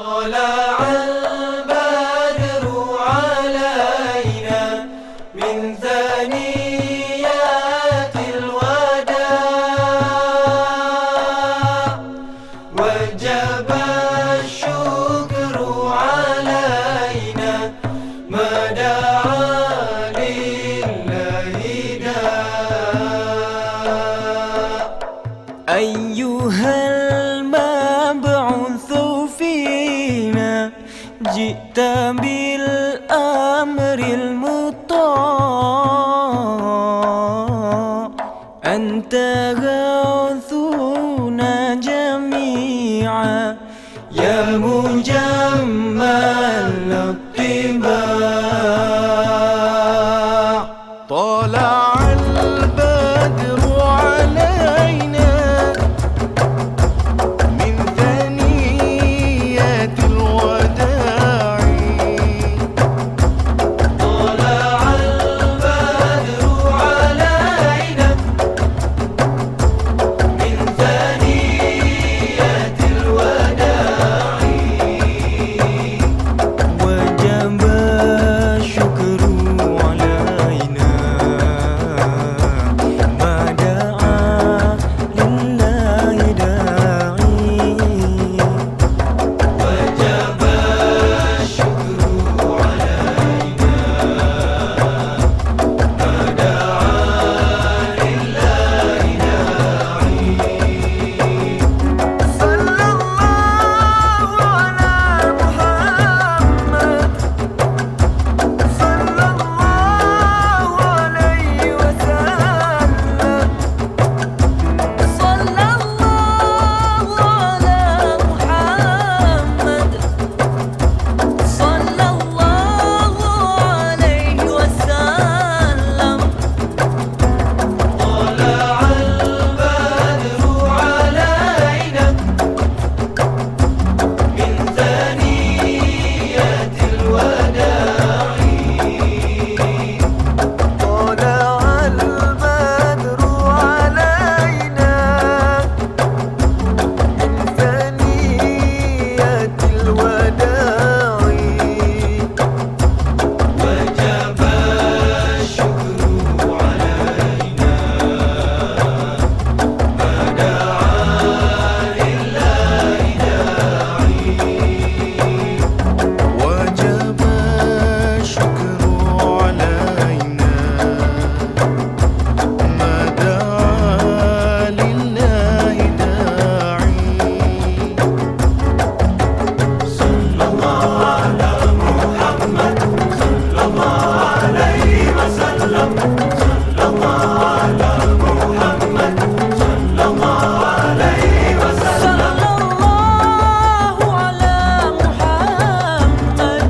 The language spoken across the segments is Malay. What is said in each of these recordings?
طلع البدر علينا من ثنيات الوداع وجب الشكر علينا ما دعا لله داع أيها المبعوث فينا جئت بالأمر المطاع أنت غوثنا جميعا يا مجمل الطباع طلع البدر علينا من ثنيات الوداع طلع البدر علينا من ثنيات الوداع وجب الشكر علينا ما دعا لله داعي وجب الشكر علينا ما دعا لله داعي صلى الله على محمد صلى الله عليه وسلم صلى الله على محمد صلى الله عليه وسلم طلع البدر علينا من ثنيات الوداع طلع البدر علينا من ثنيات الوداع وجب الشكر علينا ما دعا لله داعي وجب الشكر علينا ما دعا لله داعي صلى الله على محمد صلى الله عليه وسلم صلى الله على محمد صلى الله عليه وسلم صلى الله على محمد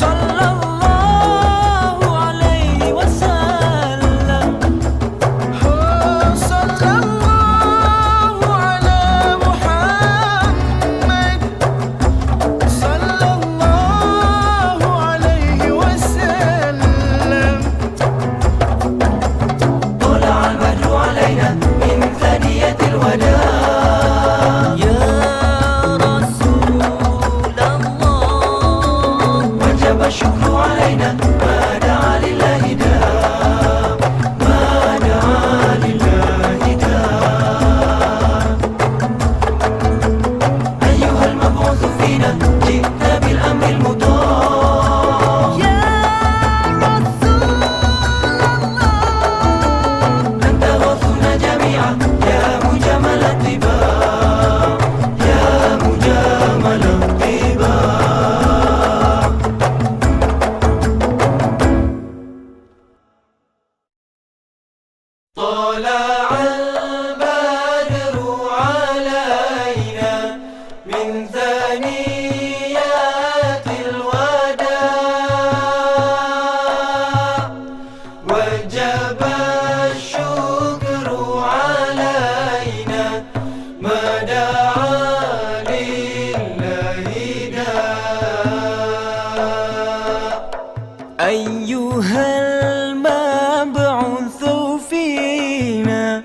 صلى الله عليه وسلم صلى الله على محمد صلى الله عليه وسلم طلع البدر علينا من ثنية الوداع يا رسول الله وجب الشكر علينا ما دعا لله داع ما دعا لله داع أيها المبعوث فينا جئت بالأمر المطاع يا رسول الله أنت غوثنا جميعا يا مجمل الطباع يا مجمل الطباع طلع البدر علينا من ثنيات الوداع وجب الشكر علينا ما دعا لله داع أيها المبعوث فينا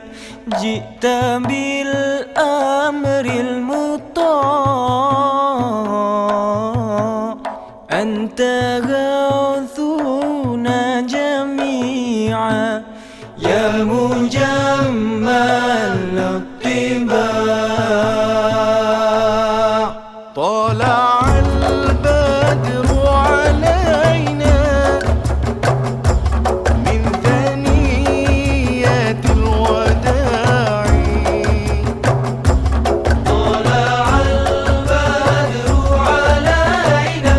جئت بالأمر المطاع تغوثون جميعا يا مجمل الطباع طلع البدر علينا من ثنيات الوداع طلع البدر علينا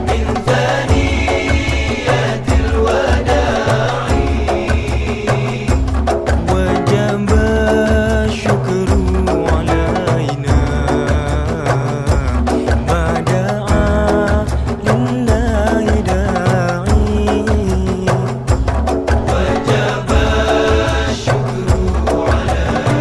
من ثنيات الوداع وجب الشكر علينا ما دعا لله داعي وجب الشكر علينا.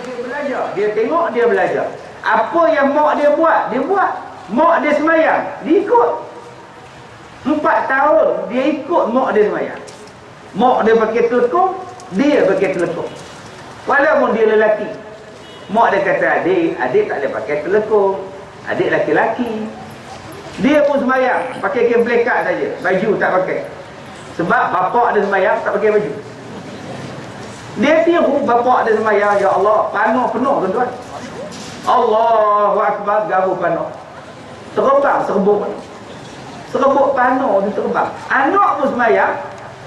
Dia belajar, dia tengok, dia belajar. Apa yang mak dia buat, dia buat. Mak dia semayang, dia ikut. 4 tahun dia ikut mak dia semayang. Mak dia pakai telekung, dia pakai telekung. Walaupun dia lelaki, mak dia kata adik tak boleh pakai telekung, adik laki-laki. Dia pun semayang pakai kain pelekat saja, baju tak pakai. Sebab bapak dia semayang tak pakai baju. Dia tiru bapak dia semayang, ya Allah, panuh penuh tuan-tuan. Allahu Akbar, garu panuh. Terbang serbuk panuh. Serbuk panuh tu terbang. Anak pun semayang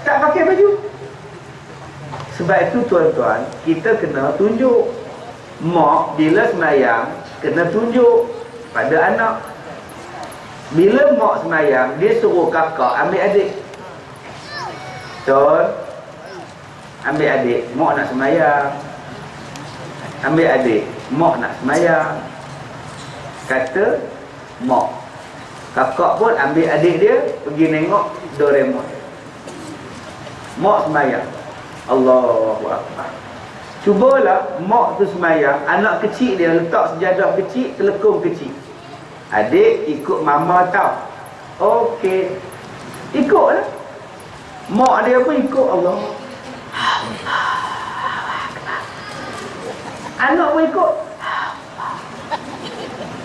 tak pakai baju. Sebab itu tuan-tuan, kita kena tunjuk. Mak bila semayang kena tunjuk pada anak. Bila mak semayang, dia suruh kakak ambil adik. Betul? Ambil adik, mak nak semayang. Ambil adik, mak nak semayang. Kata mak. Kakak pun ambil adik dia pergi nengok Doraemon. Mak semayang. Allahu Akbar. Cubalah mak tu semayang, anak kecil dia letak sejadah kecil, telekung kecil. Adik ikut mama tau. Okey. Ikutlah. Mak dia pun ikut Allah. Anak pun ikut.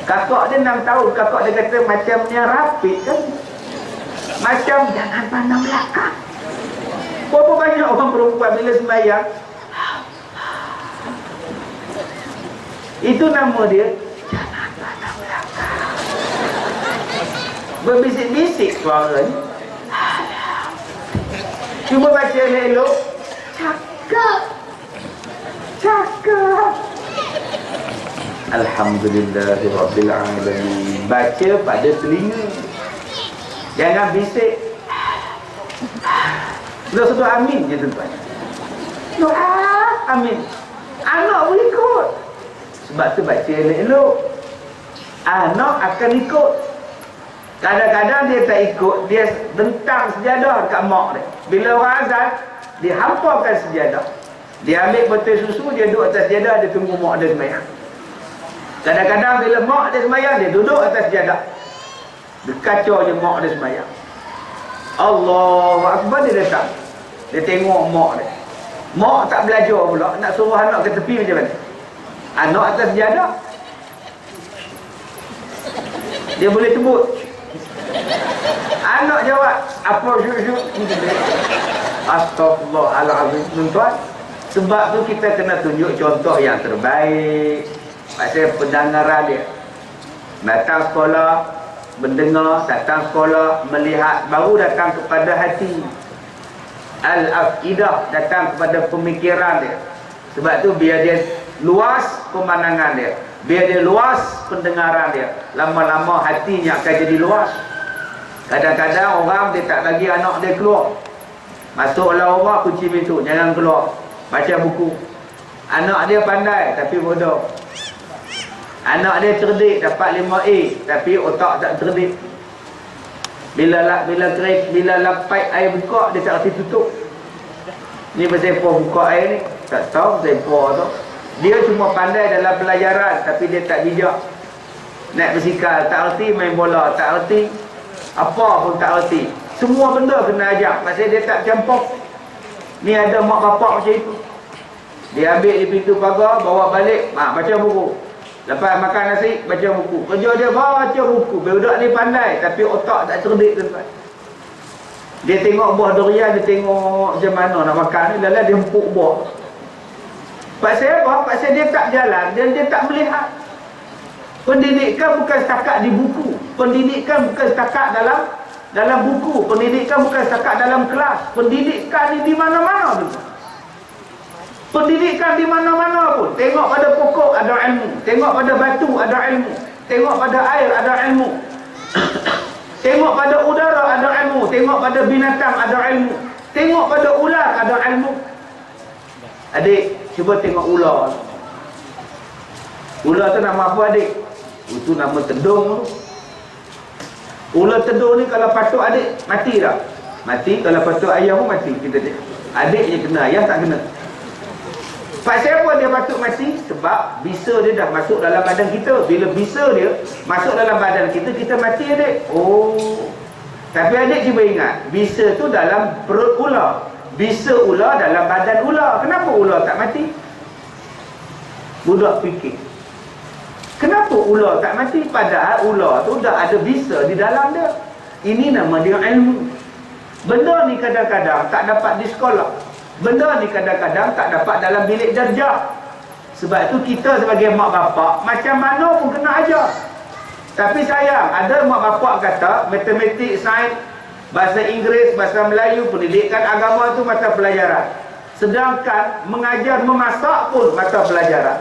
Kakak dia 6 tahun, kakak dia kata macamnya rapid kan. Macam jangan pandang belakang. Berapa banyak orang perempuan bila sembahyang, itu nama dia jangan pandang belakang. Berbisik-bisik suara ni. Cuba baca elok. Cakap. Cakap. Alhamdulillahirabbil alamin. Baca pada telinga. Jangan bisik. Sudah amin je tuan-tuan. Doa amin. Anak pun ikut. Sebab tu baca elok-elok. Anak akan ikut. Kadang-kadang dia tak ikut, dia bentang sejadah dekat mak dia. Bila orang azan, dia hamparkan sejadah. Dia ambil botol susu, dia duduk atas sejadah, dia tunggu mak dia sembahyang. Kadang-kadang bila mak dia sembahyang, dia duduk atas sejadah. Dia kacau je mak dia sembahyang. Allahu Akbar, dia datang. Dia tengok mak dia. Mak tak belajar pula, nak suruh anak ke tepi macam mana? Anak atas sejadah, dia boleh tebut. Anak jawab, apa syuk-syuk? Astaghfirullahaladzim. Tuan-tuan, sebab tu kita kena tunjuk contoh yang terbaik. Pasal pendengaran dia. Datang sekolah, mendengar, datang sekolah, melihat, baru datang kepada hati. Al-afidah, datang kepada pemikiran dia. Sebab tu biar dia luas pemandangan dia, biar dia luas pendengaran dia, lama-lama hatinya akan jadi luas. Kadang-kadang orang dia tak bagi anak dia keluar. Masuklah rumah, kunci pintu, jangan keluar, baca buku. Anak dia pandai tapi bodoh. Anak dia cerdik, dapat 5A, tapi otak tak cerdik. Bila lapai air buka, dia tak reti tutup. Ni bersepa buka air ni, tak tahu bersepa tu. Dia cuma pandai dalam pelajaran, tapi dia tak bijak. Naik bersikal tak reti, main bola tak reti, apa pun tak reti. Semua benda kena ajar, pasal dia tak campur. Ni ada mak bapak macam itu. Dia ambil di pintu pagar, bawa balik, baca buku. Lepas makan nasi, baca buku. Kerja dia baca buku. Budak ni pandai, tapi otak tak cerdik tuan. Dia tengok buah durian, dia tengok macam mana nak makan ni, lalu dia empuk buah. Pasal apa? Pasal dia tak jalan dan dia tak melihat. Pendidikan bukan setakat di buku. Pendidikan bukan setakat dalam buku. Pendidikan bukan setakat dalam kelas. Pendidikan ni di mana-mana tu. Pendidikan di mana-mana pun. Tengok pada pokok ada ilmu. Tengok pada batu ada ilmu. Tengok pada air ada ilmu. Tengok pada udara ada ilmu. Tengok pada binatang ada ilmu. Tengok pada ular ada ilmu. Adik, cuba tengok ular. Ular tu nama apa adik? Itu nama tedung tu. Ular tedung ni kalau patuk adik, mati tak? Mati. Kalau patuk ayam pun mati. Kita tengok. Adik je kena, ayam tak kena. Pasal apa dia patut mati? Sebab bisa dia dah masuk dalam badan kita. Bila bisa dia masuk dalam badan kita, kita mati adik. Oh. Tapi adik cuba ingat, bisa tu dalam perut ular. Bisa ular dalam badan ular. Kenapa ular tak mati? Budak fikir. Kenapa ular tak mati? Padahal ular tu dah ada bisa di dalam dia. Ini nama dia ilmu. Benda ni kadang-kadang tak dapat di sekolah. Benda ni kadang-kadang tak dapat dalam bilik darjah. Sebab itu kita sebagai mak bapak macam mana pun kena ajar. Tapi sayang, ada mak bapak kata matematik, sains, bahasa Inggeris, bahasa Melayu, pendidikan agama tu mata pelajaran. Sedangkan mengajar memasak pun mata pelajaran.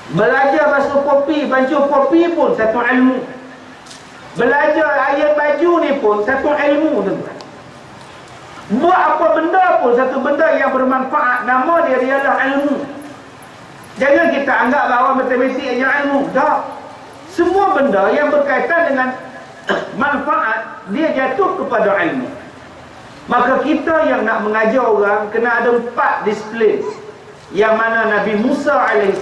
Belajar basuh kopi, bancuh kopi pun satu ilmu. Belajar ayat baju ni pun satu ilmu tuan-tuan. Buat apa benda pun satu benda yang bermanfaat, nama dia ialah ilmu. Jangan kita anggap bahawa matematik hanya ilmu. Tak. Semua benda yang berkaitan dengan manfaat, dia jatuh kepada ilmu. Maka kita yang nak mengajar orang kena ada 4 disiplin. Yang mana Nabi Musa AS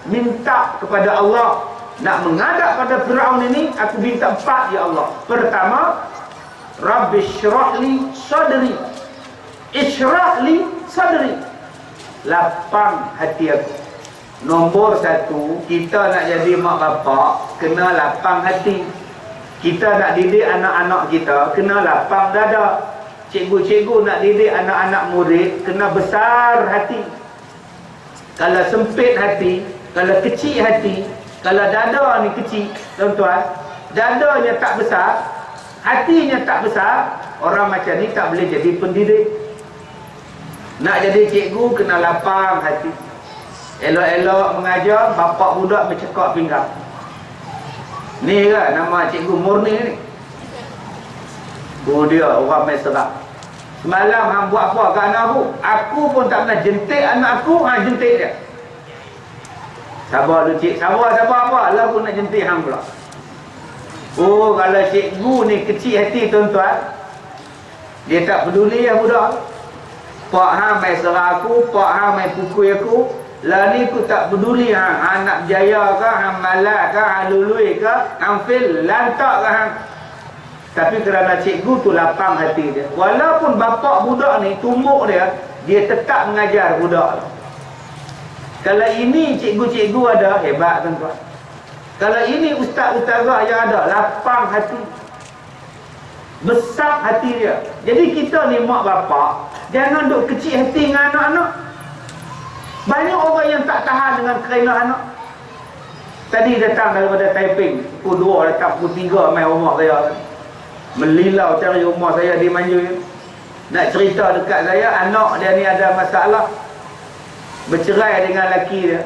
minta kepada Allah, nak menghadap pada Firaun ini, aku minta 4 ya Allah. Pertama, Rabbi syrah li sadri. Isyrah li sadri. Lapang hati aku. Nombor 1, kita nak jadi mak bapak, kena lapang hati. Kita nak didik anak-anak kita, kena lapang dada. Cikgu-cikgu nak didik anak-anak murid, kena besar hati. Kalau sempit hati, kalau kecil hati, kalau dada ni kecil, tuan-tuan, dadanya tak besar, hatinya tak besar, orang macam ni tak boleh jadi pendidik. Nak jadi cikgu kena lapang hati. Elok-elok mengajar, bapak budak bercekak pinggang. Ni kan nama cikgu Murni ni. Oh dia orang main serap. Semalam hang buat apa kat anak aku? Aku pun tak pernah jentik anak aku, hang jentik dia. Sabar lu cik, sabar apa? Lah aku nak jentik hang pula. Oh, kalau cikgu ni kecil hati tuan-tuan, dia tak peduli yang budak. Pak hang main serang aku, pak hang main pukul aku, lah ni aku tak peduli hang. Hang nak berjaya ke, hang malas ke, hang lului ke, hang fail, lantak ke hang. Tapi kerana cikgu tu lapang hati dia. Walaupun bapak budak ni, tumbuk dia, dia tetap mengajar budak. Kalau ini cikgu-cikgu ada, hebat tuan-tuan. Kalau ini ustaz-ustazah yang ada, lapang hati, besar hati dia. Jadi kita ni mak bapak, jangan duk kecil hati dengan anak-anak. Banyak orang yang tak tahan dengan kerana anak. Tadi datang daripada Taiping, pukul 2 datang, pukul 3 main rumah saya. Melilau cari rumah saya di Manjung. Nak cerita dekat saya, anak dia ni ada masalah, bercerai dengan laki dia.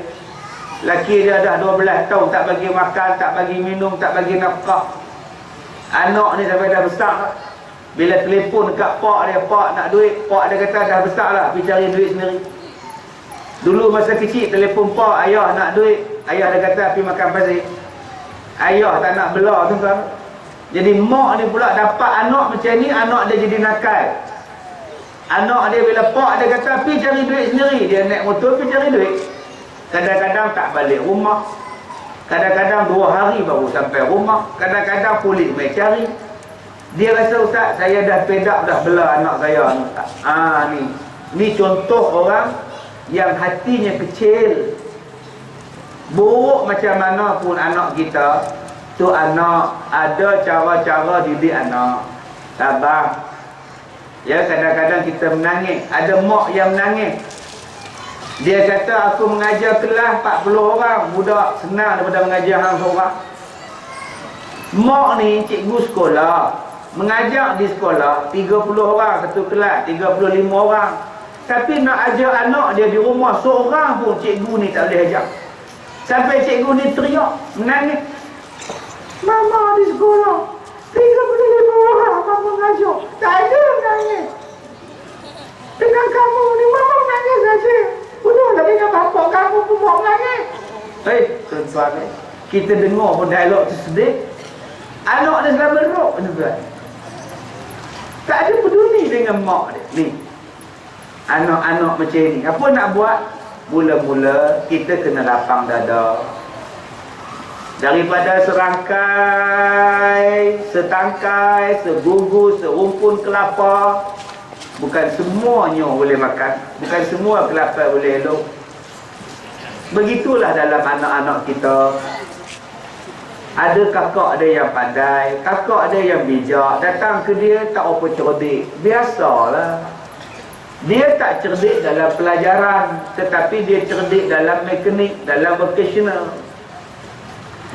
Laki dia dah 12 tahun tak bagi makan, tak bagi minum, tak bagi nafkah. Anak ni sampai dah besar. Bila telefon dekat pak dia, pak nak duit, pak dia kata dah besar lah, pergi cari duit sendiri. Dulu masa kecil telefon pak, ayah nak duit, ayah dah kata pergi makan pasir. Ayah tak nak bela tu kan. Jadi mak ni pula dapat anak macam ni, anak dia jadi nakal. Anak dia bila pak dia kata pergi cari duit sendiri, dia naik motor pergi cari duit. Kadang-kadang tak balik rumah. Kadang-kadang 2 hari baru sampai rumah. Kadang-kadang polis mai cari. Dia rasa, ustaz, saya dah pedak dah bela anak saya ni, ustaz. Ni contoh orang yang hatinya kecil. Buruk macam mana pun anak kita, tu anak ada cara-cara didik anak. Sabar. Ya, kadang-kadang kita menangis. Ada mak yang menangis. Dia kata, aku mengajar kelas 40 orang, budak senang daripada mengajar hang seorang. Mak ni cikgu sekolah, mengajar di sekolah 30 orang satu kelas, 35 orang. Tapi nak ajar anak dia di rumah seorang pun cikgu ni tak boleh ajar. Sampai cikgu ni teriak, menangis. Mama di sekolah 35 orang mama mengajar, tak ada menangis. Dengan kamu ni mama menangis saja. Udahlah dengan bapak kamu pun mau menangis. Tuan-tuan, kita dengar pun dialog tu sedih. Anak dia selalu beruk, tuan. Tak ada peduli dengan mak dia. Ni anak-anak macam ni, apa nak buat? Mula-mula kita kena lapang dada. Daripada serangkai, setangkai, segugus, serumpun kelapa, bukan semuanya boleh makan, bukan semua kelapa boleh elok. Begitulah dalam anak-anak kita. Ada kakak dia yang pandai, kakak dia yang bijak, datang ke dia tak apa cerdik. Biasalah. Dia tak cerdik dalam pelajaran, tetapi dia cerdik dalam mekanik, dalam vocational.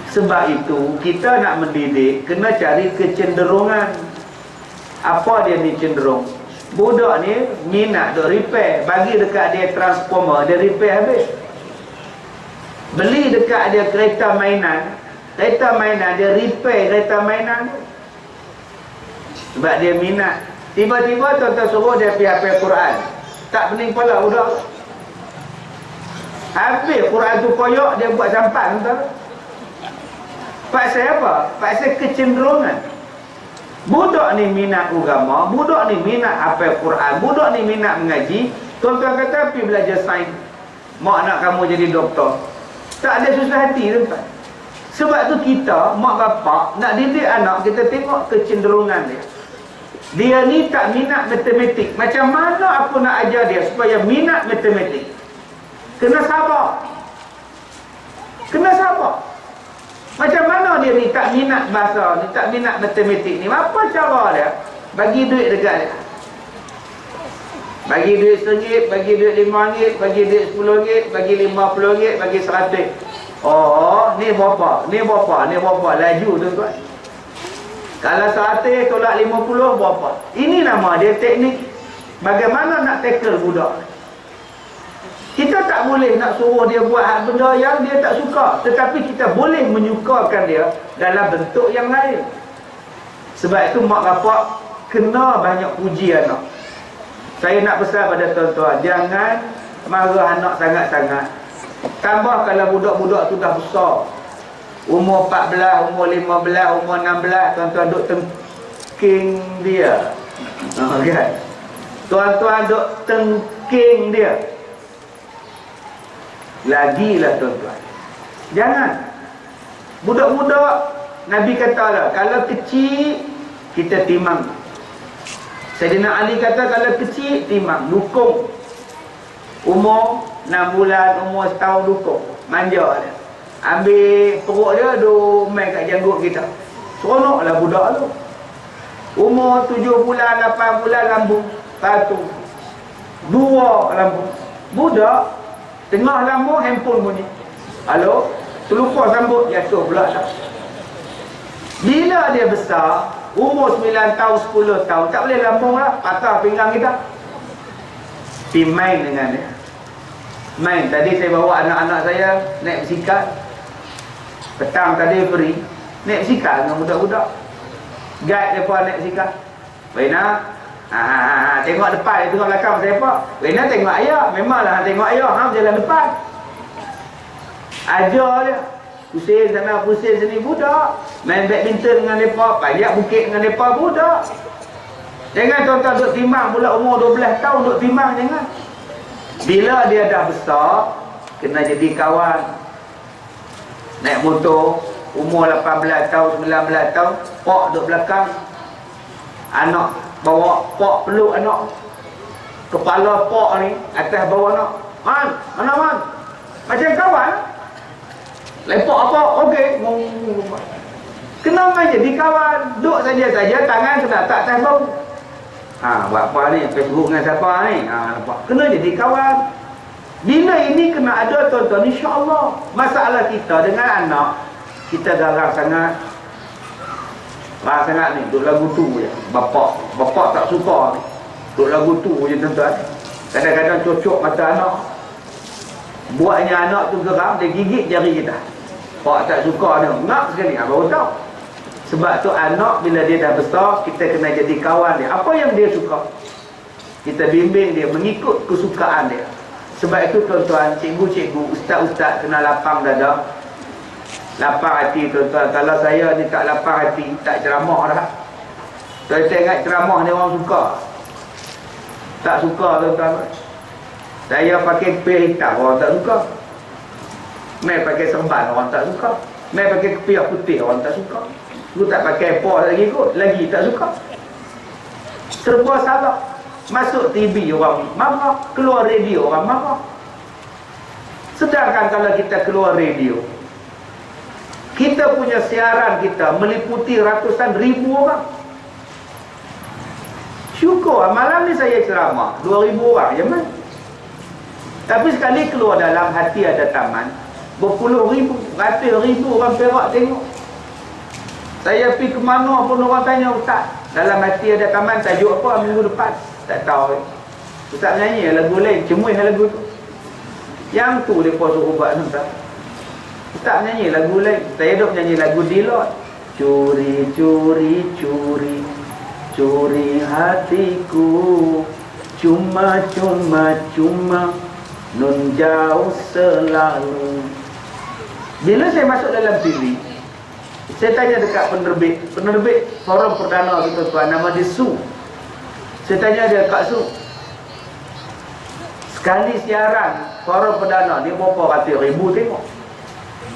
Sebab itu kita nak mendidik kena cari kecenderungan. Apa dia ni cenderung? Budak ni minat duk repair, bagi dekat dia transformer, dia repair habis. Beli dekat dia kereta mainan dia repair kereta mainan. Sebab dia minat. Tiba-tiba tuan-tuan suruh dia pergi hafal Quran, tak pening kepala budak. Habis Quran tu koyak, dia buat sampan, tuan. Pasal apa? Pasal kecenderungan. Budak ni minat agama, budak ni minat hafal Quran, budak ni minat mengaji. Tuan-tuan kata pergi belajar sains, mak nak kamu jadi doktor. Tak ada susah hati, tuan. Sebab tu kita, mak bapak, nak didik anak, kita tengok kecenderungan dia. Dia ni tak minat matematik. Macam mana aku nak ajar dia supaya minat matematik? Kena sabar. Kena sabar. Macam mana dia ni tak minat bahasa ni, tak minat matematik ni? Apa cara dia? Bagi duit dekat dia. Bagi duit RM1, bagi duit RM5, bagi duit RM10, bagi RM50, bagi RM100. Oh, ni berapa? Ni berapa? Ni berapa? Laju tuan-tuan. Kalau RM100 tolak RM50 berapa? Ini nama dia teknik. Bagaimana nak tackle budak? Kita tak boleh nak suruh dia buat benda yang dia tak suka, tetapi kita boleh menyukakan dia dalam bentuk yang lain. Sebab itu mak bapak kena banyak puji anak. Saya nak pesan pada tuan-tuan, jangan marah anak sangat-sangat. Tambah kalau budak-budak tu dah besar, umur 14, umur 15, umur 16, tuan-tuan duk tengking dia. Kan? Tuan-tuan duk tengking dia. Lagilah tuan-tuan, jangan. Budak-budak, Nabi kata lah, kalau kecil kita timang. Sayyidina Ali kata kalau kecil timang, dukung. Umur 6 bulan, umur setahun dukung, manja dia. Ambil perut dia, duk main kat janggut kita. Seronoklah budak tu. Umur 7 bulan, 8 bulan lambung, patung. 2 lambung. Budak tengah lambung, handphone bunyi. Halo, terlupa sambut, jatuh pula dah. Bila dia besar, umur 9 tahun, 10 tahun, tak boleh lambung lah, patah pinggang kita. Pergi main dengan dia. Main, tadi saya bawa anak-anak saya naik bersikal. Petang tadi free, naik bersikal dengan budak-budak. Guide mereka naik bersikal. Baik nak, Tengok depan, tengok belakang saya apa? Kena tengok ayah. Memanglah tengok ayah, jalan depan. Ajar dia. Pusing sana, pusing sini, budak. Main badminton dengan mereka, pajak bukit dengan mereka, budak. Jangan tuan-tuan duduk timbang pula umur 12 tahun duduk timbang, jangan. Bila dia dah besar, kena jadi kawan. Naik motor, umur 18 tahun, 19 tahun, pak duduk belakang. Anak bawa pak peluk anak. Kepala pak ni atas bawah anak. Man, mana man? Macam kawan. Lepak apa? Okey. Kena main jadi kawan. Duduk saja-saja, tangan kena tak atas bau. Buat apa ni? Facebook dengan siapa ni? Nampak. Kena jadi kawan. Bila ini kena ada tuan-tuan, insya-Allah. Masalah kita dengan anak, kita garang sangat. Sangat ni, duduk lagu tu je. Bapak tak suka ni. Duduk lagu tu je tuan-tuan. Kadang-kadang cocok mata anak. Buatnya anak tu geram, dia gigit jari kita. Pak tak suka dia, nak sekali, baru tahu. Sebab tu anak bila dia dah besar, kita kena jadi kawan dia. Apa yang dia suka, kita bimbing dia mengikut kesukaan dia. Sebab itu tuan-tuan, cikgu-cikgu, ustaz-ustaz kena lapang dada, lapang hati tuan-tuan. Kalau saya ni tak lapang hati, tak ceramah dah. Saya ingat ceramah ni orang suka. Tak suka tuan-tuan. Saya pakai kepiah hitam, orang tak suka. Mai pakai serban, orang tak suka. Mai pakai kepiah putih, orang tak suka. Lu tak pakai apa lagi kot, lagi tak suka. Serba salah. Masuk TV orang marah, keluar radio orang marah. Sedangkan kalau kita keluar radio, kita punya siaran kita meliputi ratusan ribu orang. Syukur malam ni saya ceramah 2,000 orang je man. Tapi sekali keluar dalam hati ada taman, berpuluh ribu, ratus ribu orang Perak tengok. Saya pergi ke mana pun orang tanya, ustaz, dalam hati ada taman, tajuk apa minggu depan? Tak tahu. Ustaz nyanyi lagu lain, cemuih lagu tu. Yang tu dia suruh buat ustaz. Ustaz nyanyi lagu lain, saya duk nyanyi lagu Dilot. Curi, curi, curi, curi hatiku, cuma, cuma, cuma, nun jauh selalu. Bila saya masuk dalam TV, saya tanya dekat penerbit Forum Perdana kita tuan, nama dia Su. Saya tanya dia, Kak Su, sekali siaran Forum Perdana dia berapa ratus ribu tengok?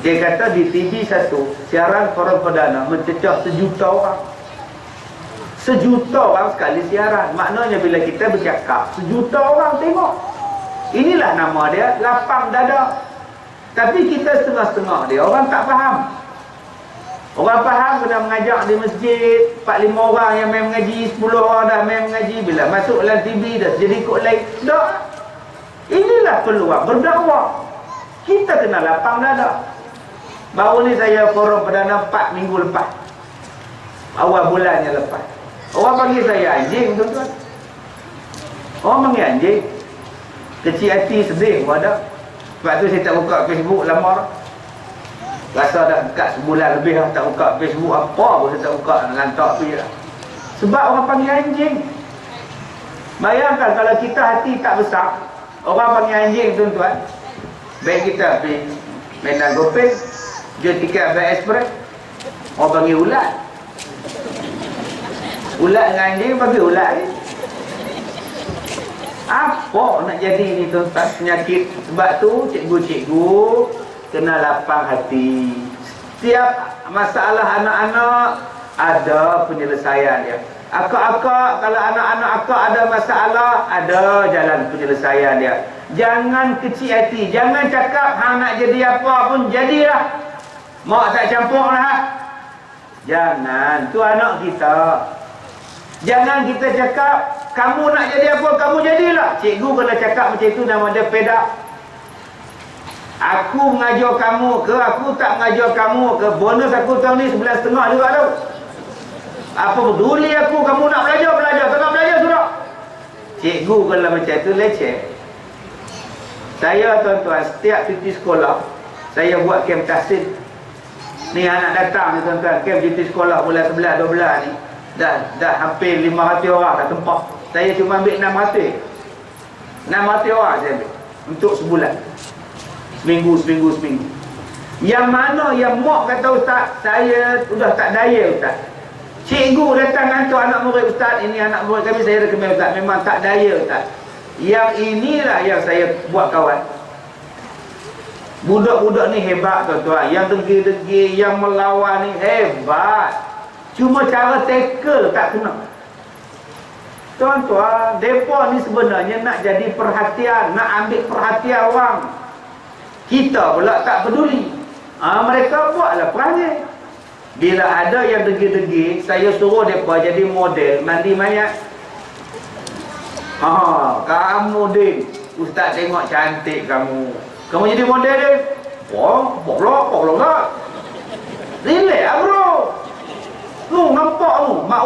Dia kata di TV 1 siaran Forum Perdana mencecah 1 juta orang. 1 juta orang sekali siaran. Maknanya bila kita bercakap 1 juta orang tengok. Inilah nama dia, lapang dada. Tapi kita setengah-setengah dia, orang tak faham. Orang faham kena mengajak di masjid, 4-5 orang yang main mengaji, 10 orang dah main mengaji. Bila masuk dalam TV dah jadi ikut lain. Tak. Inilah peluang berdakwah. Kita kena lapang dada. Baru ni saya forum perdana 4 minggu lepas, awal bulannya lepas. Orang panggil saya anjing tuan-tuan. Orang panggil anjing. Kecil hati sedih pun ada. Sebab tu saya tak buka Facebook lama dah. Rasa dah dekat sebulan lebih dah tak buka Facebook. Apa pun saya tak buka, lantak pergi dah. Sebab orang panggil anjing. Bayangkan kalau kita hati tak besar, orang panggil anjing tuan-tuan. Baik kita pergi Medan Gopeng, jual tiket Abang Express, orang panggil ulat. Ulat dengan anjing panggil ulat ni. Apa nak jadi ni tuan-tuan, penyakit. Sebab tu cikgu-cikgu kena lapang hati. Setiap masalah anak-anak ada penyelesaian dia. Akak-akak, kalau anak-anak akak ada masalah, ada jalan penyelesaian dia. Jangan kecil hati. Jangan cakap hang nak jadi apa pun jadilah, mak tak campur lah. Jangan. Tu anak kita. Jangan kita cakap kamu nak jadi apa, kamu jadilah. Cikgu kalau cakap macam itu, nama dia pedak. Aku mengajar kamu ke, aku tak mengajar kamu ke, bonus aku tahun ni 11,500 juga tau. Apa peduli aku, kamu nak belajar, belajar. Tak nak belajar sudah. Cikgu kalau macam itu leceh. Saya tuan-tuan, setiap cuti sekolah saya buat kem tahsin. Ni anak datang ni tuan-tuan, kem cuti sekolah bulan 11, 12 ni. Dah hampir 500 orang dah tempat. Saya cuma ambil 600 orang saya ambil untuk sebulan. Seminggu. Yang mana yang mak kata ustaz, saya sudah tak daya ustaz. Cikgu datang hantar anak murid ustaz, ini anak murid kami, saya rekomen ustaz, memang tak daya ustaz. Yang inilah yang saya buat kawan. Budak-budak ni hebat tuan-tuan. Yang degil-degil, yang melawan ni hebat. Cuma cara tackle tak kena. Tuan-tuan, mereka ni sebenarnya nak jadi perhatian, nak ambil perhatian orang. Kita pula tak peduli. Mereka buatlah perangai. Bila ada yang degil-degil, saya suruh mereka jadi model mandi mayat. Kamu Din, ustaz tengok cantik kamu. Kamu jadi model Din. Bolok lah. Relax lah bro. Lu nampak lu, mak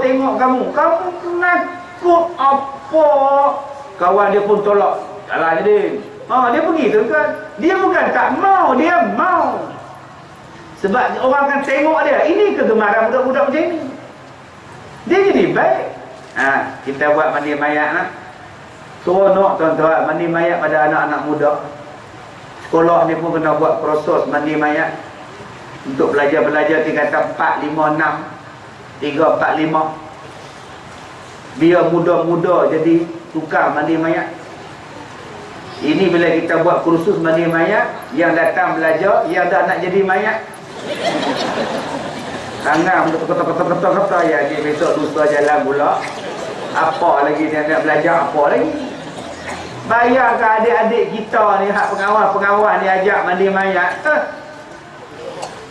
tengok kamu. Kamu nakut apa? Kawan dia pun tolak. Jalan je Din. Dia pergi tu kan. Dia bukan tak mau, dia mau. Sebab orang akan tengok dia. Ini kegemaran budak-budak macam ni. Dia jadi baik. Kita buat mandi mayat lah. Seronok tuan-tuan, mandi mayat pada anak-anak muda. Sekolah ni pun kena buat proses mandi mayat. Untuk belajar-belajar tingkatan 4, 5, 6 3, 4, 5. Biar muda-muda jadi tukar mandi mayat. Ini bila kita buat kursus mandi mayat, yang datang belajar, yang dah nak jadi mayat, tangan kata ya, besok lusa jalan pula. Apa lagi dia nak belajar, apa lagi? Bayangkan adik-adik kita ni, hak pengawas ni ajak mandi mayat.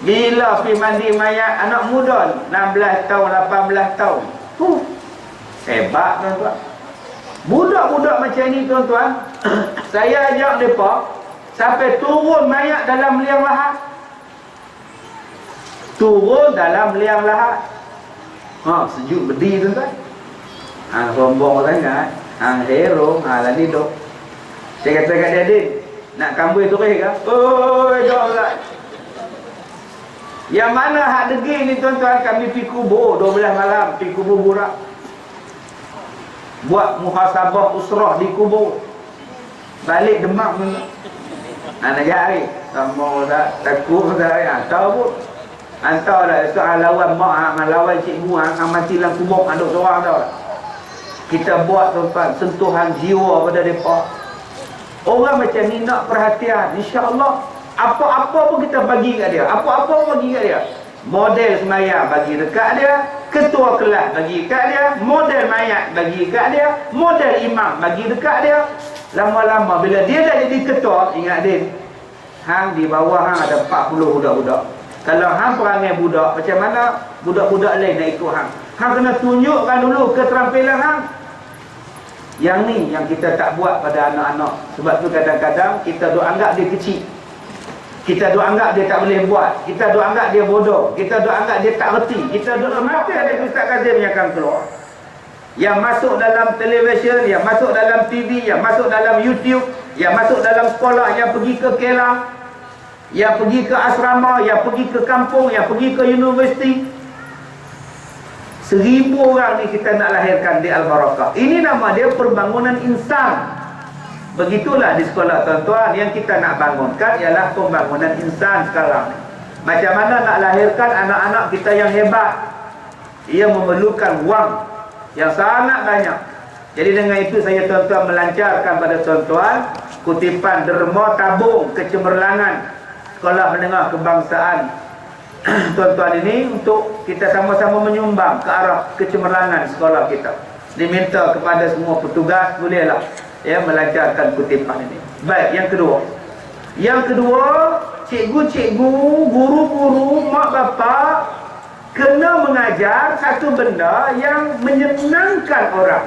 Bila pergi mandi mayat anak muda 16 tahun, 18 tahun. Hebat tuan-tuan. Budak-budak macam ni tuan-tuan, saya ajak mereka sampai turun mayat dalam liang lahat. Turun dalam liang lahat. Sejuk berdiri tuan-tuan. Sombong sangat. Hero, lagi dok. Saya kata kat dia, Din, nak kambui tu ke? Oi, dok lah. Yang mana hak degil ni tuan-tuan, kami pergi kubur 12 malam, pergi kubur burak. Buat muhasabah usrah di kubur. Balik Demak pun. Nak cari. Sama tak takut tak tahu pun. Hantar dah soal lawan mak, lawan cikgu, mati dalam kubur, duk seorang tau. Kita buat tuan-tuan sentuhan jiwa pada mereka. Orang macam ni nak perhatian, insya-Allah apa-apa pun kita bagi kat dia. Apa-apa pun bagi kat dia. Model semayang bagi dekat dia, ketua kelas bagi kat dia, model mayat bagi kat dia, model imam bagi dekat dia. Lama-lama bila dia dah jadi ketua, ingat Din, hang di bawah hang ada 40 budak-budak. Kalau hang perangai budak, macam mana budak-budak lain nak ikut hang? Hang kena tunjukkan dulu keterampilan hang. Yang ni yang kita tak buat pada anak-anak. Sebab tu kadang-kadang kita duk anggap dia kecil. Kita duk anggap dia tak boleh buat. Kita duk anggap dia bodoh. Kita duk anggap dia tak reti. Kita duk mata ada Ustaz Kazim yang akan keluar. Yang masuk dalam televisyen, yang masuk dalam TV, yang masuk dalam YouTube, yang masuk dalam sekolah, yang pergi ke Kelang, yang pergi ke asrama, yang pergi ke kampung, yang pergi ke universiti. 1000 orang ni kita nak lahirkan di Al-Barakah. Ini nama dia perbangunan insan. Begitulah di sekolah tuan-tuan, yang kita nak bangunkan ialah pembangunan insan sekarang ni. Macam mana nak lahirkan anak-anak kita yang hebat? Ia memerlukan wang yang sangat banyak. Jadi dengan itu saya tuan-tuan melancarkan pada tuan-tuan kutipan derma tabung kecemerlangan Sekolah Menengah Kebangsaan tuan-tuan ini, untuk kita sama-sama menyumbang ke arah kecemerlangan sekolah kita. Diminta kepada semua petugas, bolehlah ya melancarkan kutipan ini. Baik, yang kedua, cikgu-cikgu, guru-guru, mak bapak kena mengajar satu benda yang menyenangkan orang.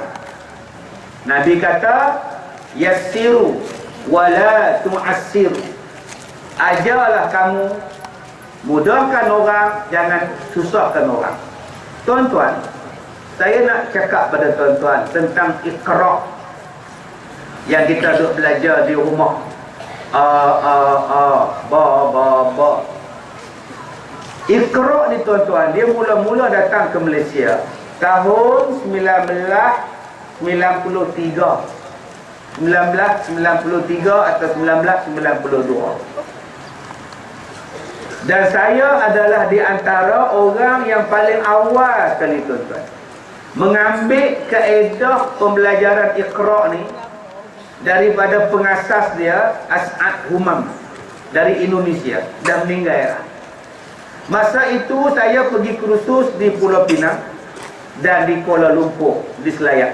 Nabi kata, yassiru wala tu'assiru. Ajarlah kamu, mudahkan orang, jangan susahkan orang. Tuan-tuan, saya nak cakap pada tuan-tuan tentang Iqra yang kita duk belajar di rumah. Iqra ni tuan-tuan, dia mula-mula datang ke Malaysia tahun 19 atau 1992. Dan saya adalah di antara orang yang paling awal sekali tuan-tuan mengambil kaedah pembelajaran Iqra' ni daripada pengasas dia As'ad Humam dari Indonesia dan meninggal. Masa itu saya pergi kursus di Pulau Pinang dan di Kuala Lumpur di Selayar.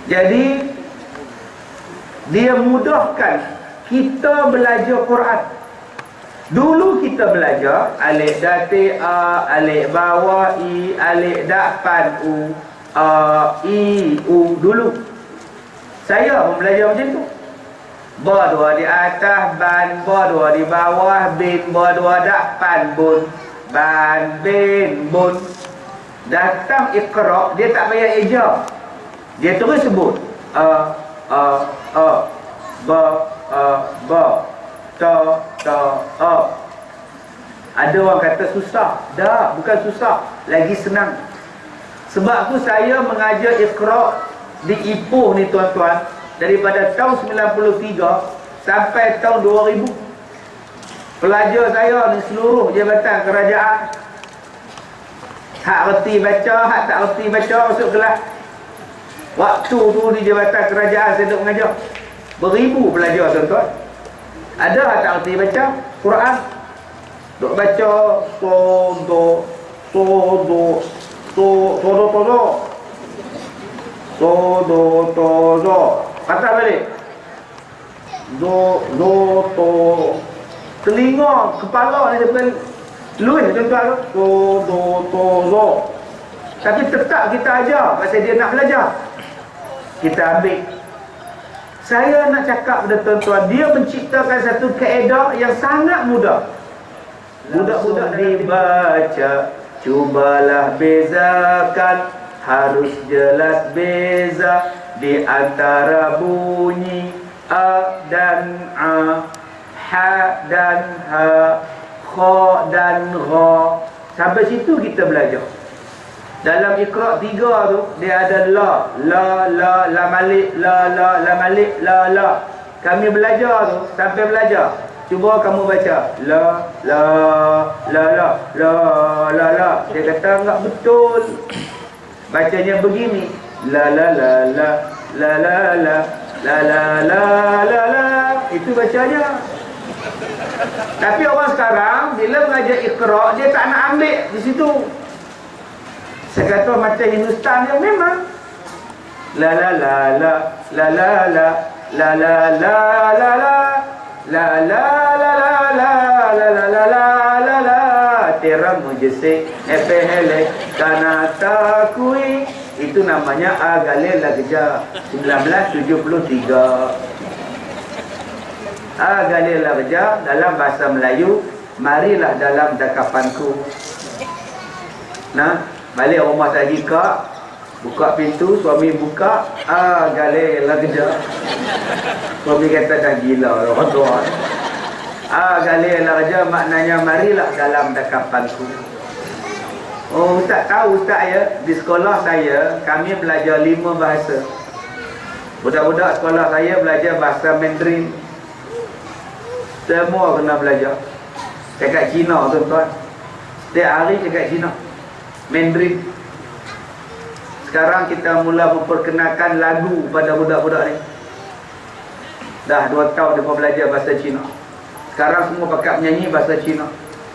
Jadi dia mudahkan kita belajar Quran. Dulu kita belajar alif datik a, alif bawah i, alif depan u, a, i, u dulu. Saya pun belajar macam tu. Ba dua di atas, ban, ba dua di bawah, bin, ba dua depan, bun, ban, bin, bun. Datang Iqra', dia tak payah eja. Dia terus sebut a, ba, ta, a. Ada orang kata susah. Tak, bukan susah, lagi senang. Sebab tu saya mengajar Iqra' di Ipoh ni tuan-tuan daripada tahun 93 sampai tahun 2000. Pelajar saya ni seluruh jabatan kerajaan. Hak reti baca, hak tak reti baca masuk kelas. Waktu tu di jabatan kerajaan saya duduk mengajar. Beribu pelajar tuan-tuan. Ada hak tak reti baca Quran. Duk baca so do kata balik do telinga kepala ni depan luih tuan-tuan do tapi tetap kita ajar pasal dia nak belajar, kita ambil. Saya nak cakap pada tuan-tuan, dia menciptakan satu kaedah yang sangat mudah. Budak-budak dibaca, cubalah bezakan, harus jelas beza di antara bunyi a dan a, ha dan ha, kha dan gha. Sampai situ kita belajar. Dalam Iqra' 3 tu dia ada la malik, la malik, la. Kami belajar tu sampai belajar. Cuba kamu baca la. Dia kata enggak betul. Bacanya begini, la. Itu bacanya. Tapi orang sekarang bila mengajar Iqra' dia tak nak ambil di situ. Saya kata macam Hindustan dia memang la tera mujse epehele kanata kui. Itu namanya Agale Lagja 1973. Agale Lagja dalam bahasa Melayu, marilah dalam dakapanku. Nah, balik rumah tadi kak, buka pintu, suami buka, Agale Lagja. Suami kata dah gila orang tua. Agale Lagja maknanya marilah dalam dakapanku. Oh, Ustaz tahu Ustaz ya, di sekolah saya kami belajar 5 bahasa. Budak-budak sekolah saya belajar bahasa Mandarin. Semua kena belajar. Cakap Cina tuan-tuan. Setiap hari cakap Cina, Mandarin. Sekarang kita mula memperkenalkan lagu pada budak-budak ni. Dah 2 tahun mereka belajar bahasa Cina. Sekarang semua pakat menyanyi bahasa Cina.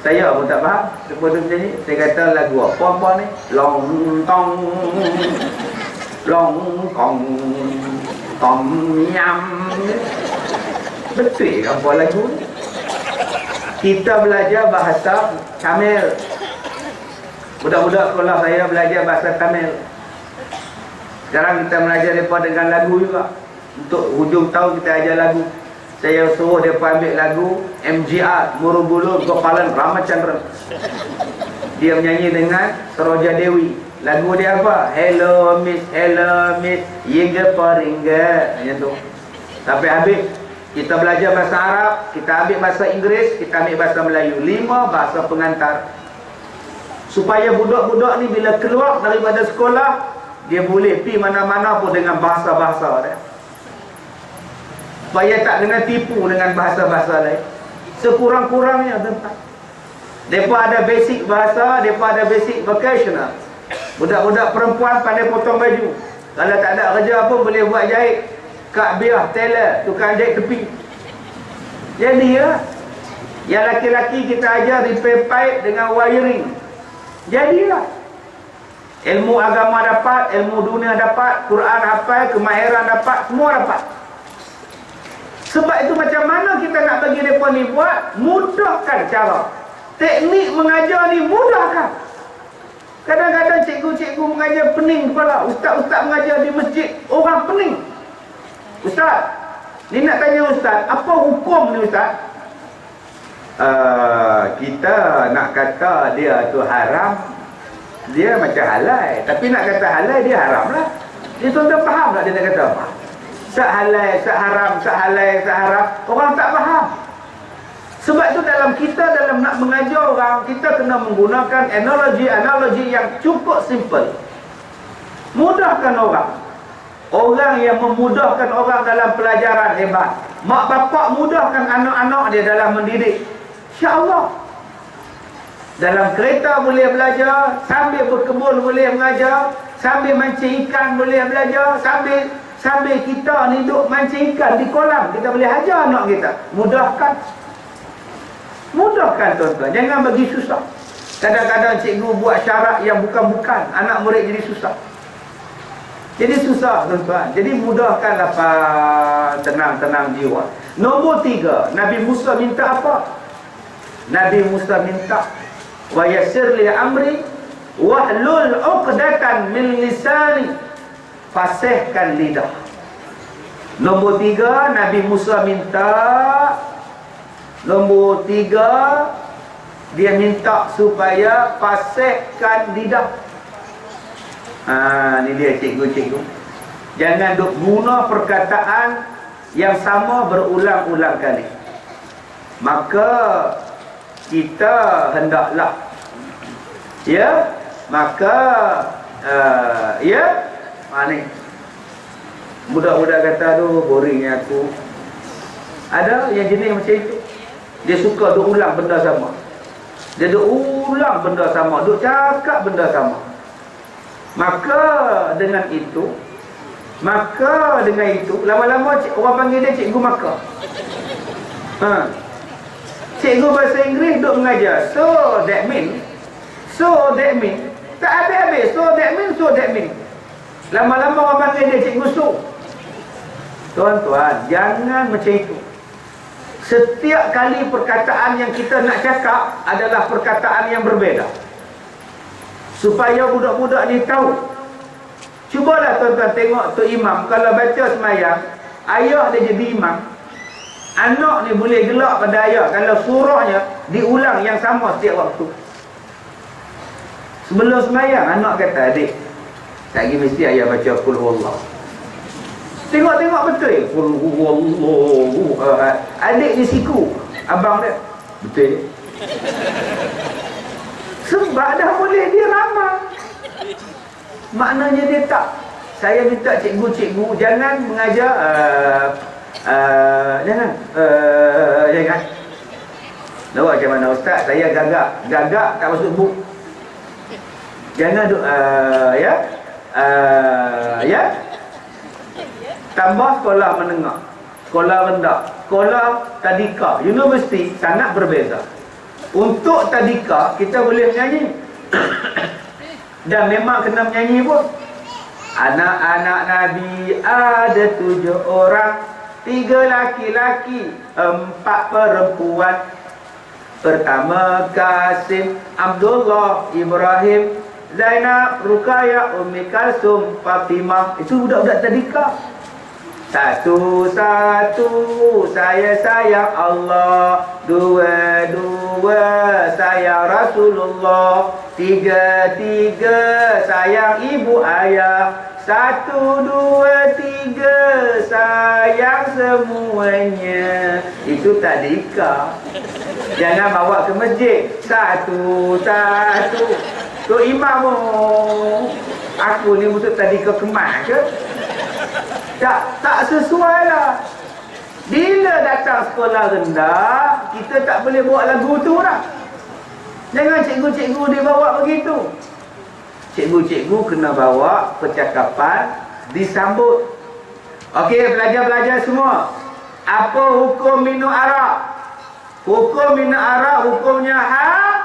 Saya pun tak faham. Lepas tu menyanyi, saya kata lagu apa ni? Long tong kong tom yam. Betul apa lagu ni? Kita belajar bahasa Tamil. Budak-budak sekolah saya belajar bahasa Tamil. Sekarang kita belajar mereka dengan lagu juga. Untuk hujung tahun kita ajar lagu. Saya suruh mereka ambil lagu MGR, Murugulu Gopalan Ramachandran. Dia menyanyi dengan Saroja Dewi. Lagu dia apa? Hello Miss, Yingga Paringga. Macam tu. Sampai habis. Kita belajar bahasa Arab, kita ambil bahasa Inggeris, kita ambil bahasa Melayu. 5 bahasa pengantar. Supaya budak-budak ni bila keluar daripada sekolah, dia boleh pi mana-mana pun dengan bahasa-bahasa dia. Supaya tak kena tipu dengan bahasa-bahasa lain. Sekurang-kurangnya tuan-tuan. Mereka ada basic bahasa, mereka ada basic vocational. Budak-budak perempuan pandai potong baju. Kalau tak ada kerja pun boleh buat jahit. Kak biar, tailor, tukang jahit tepi. Jadi ya, yang laki-laki kita ajar repair pipe dengan wiring. Jadilah. Ilmu agama dapat, ilmu dunia dapat, Quran hafal, kemahiran dapat, semua dapat. Sebab itu macam mana kita nak bagi mereka ni buat? Mudahkan cara. Teknik mengajar ni mudahkan. Kadang-kadang cikgu-cikgu mengajar pening kepala. Ustaz-ustaz mengajar di masjid, orang pening. Ustaz, ni nak tanya Ustaz, apa hukum ni Ustaz? Kita nak kata dia tu haram, dia macam halal. Tapi nak kata halal, dia haram lah. Dia tuan-tuan faham tak dia nak kata apa? Sak halal, sak haram, sak halal, sak haram. Orang tak faham. Sebab itu dalam nak mengajar orang, kita kena menggunakan analogi yang cukup simple. Mudahkan orang. Orang yang memudahkan orang dalam pelajaran hebat. Mak bapak mudahkan anak-anak dia dalam mendidik. InsyaAllah. Dalam kereta boleh belajar, sambil berkebun boleh mengajar, sambil mancing ikan boleh belajar, sambil kita ni duduk mancing ikan di kolam, kita boleh ajar anak kita. Mudahkan. Mudahkan tuan-tuan, jangan bagi susah. Kadang-kadang cikgu buat syarat yang bukan-bukan, anak murid jadi susah. Jadi susah tuan-tuan. Jadi mudahkan dapat tenang-tenang jiwa. Nombor 3, Nabi Musa minta apa? Nabi Musa minta wa yassir li amri wahlul 'uqdatan min lisani, fasihkan lidah. Nombor 3, Nabi Musa minta. Nombor 3, dia minta supaya fasihkan lidah. Ni dia cikgu-cikgu. Jangan duk guna perkataan yang sama berulang-ulang kali. Maka kita hendaklah ni budak-budak kata tu boringnya aku. Ada yang jenis macam itu. Dia suka duk ulang benda sama. Dia duk ulang benda sama, duk cakap benda sama. Maka dengan itu lama-lama orang panggil dia cikgu maka. Cikgu bahasa Inggeris duk mengajar. So that mean tak habis-habis. So that mean. Lama-lama orang panggil dia cikgu so. Tuan-tuan, jangan macam itu. Setiap kali perkataan yang kita nak cakap adalah perkataan yang berbeza. Supaya budak-budak ni tahu. Cubalah tuan-tuan tengok tu imam, kalau baca semayang, ayah dia jadi imam, anak ni boleh gelak pada ayah kalau surahnya diulang yang sama setiap waktu. Sebelum semayang, anak kata, adik, tak lagi mesti ayah baca qul huwallah. Tengok-tengok betul. Qul huwallahu ahad. Adik ni siku, abang dia. Betul. Sebab dah boleh dia ramal. Maknanya dia tak. Saya minta cikgu-cikgu jangan mengajar jangan. Tahu macam mana ustaz? Saya gagak tak masuk buku. Jangan tambah sekolah menengah, sekolah rendah, sekolah tadika, universiti sangat berbeza. Untuk tadika kita boleh menyanyi. Dan memang kena menyanyi pun. Anak-anak Nabi ada 7 orang, 3 laki-laki, 4 perempuan. Pertama Qasim, Abdullah, Ibrahim, Zainab, Ruqayyah, Ummi Kalsum, Fatimah. Itu budak-budak tadika. Satu-satu saya sayang Allah, dua-dua sayang Rasulullah, tiga-tiga sayang ibu ayah, 1, 2, 3 sayang semuanya. Itu tadika. Jangan bawa ke masjid. Satu-satu. Tu imam. Aku ni betul tadi kau kemas ke? Tak sesuai lah. Bila datang sekolah rendah, kita tak boleh bawa lagu tu lah. Jangan cikgu-cikgu dia bawa begitu. Cikgu-cikgu kena bawa percakapan disambut. Okey, pelajar-pelajar semua. Apa hukum minum arak? Hukum minum arak hukumnya haram.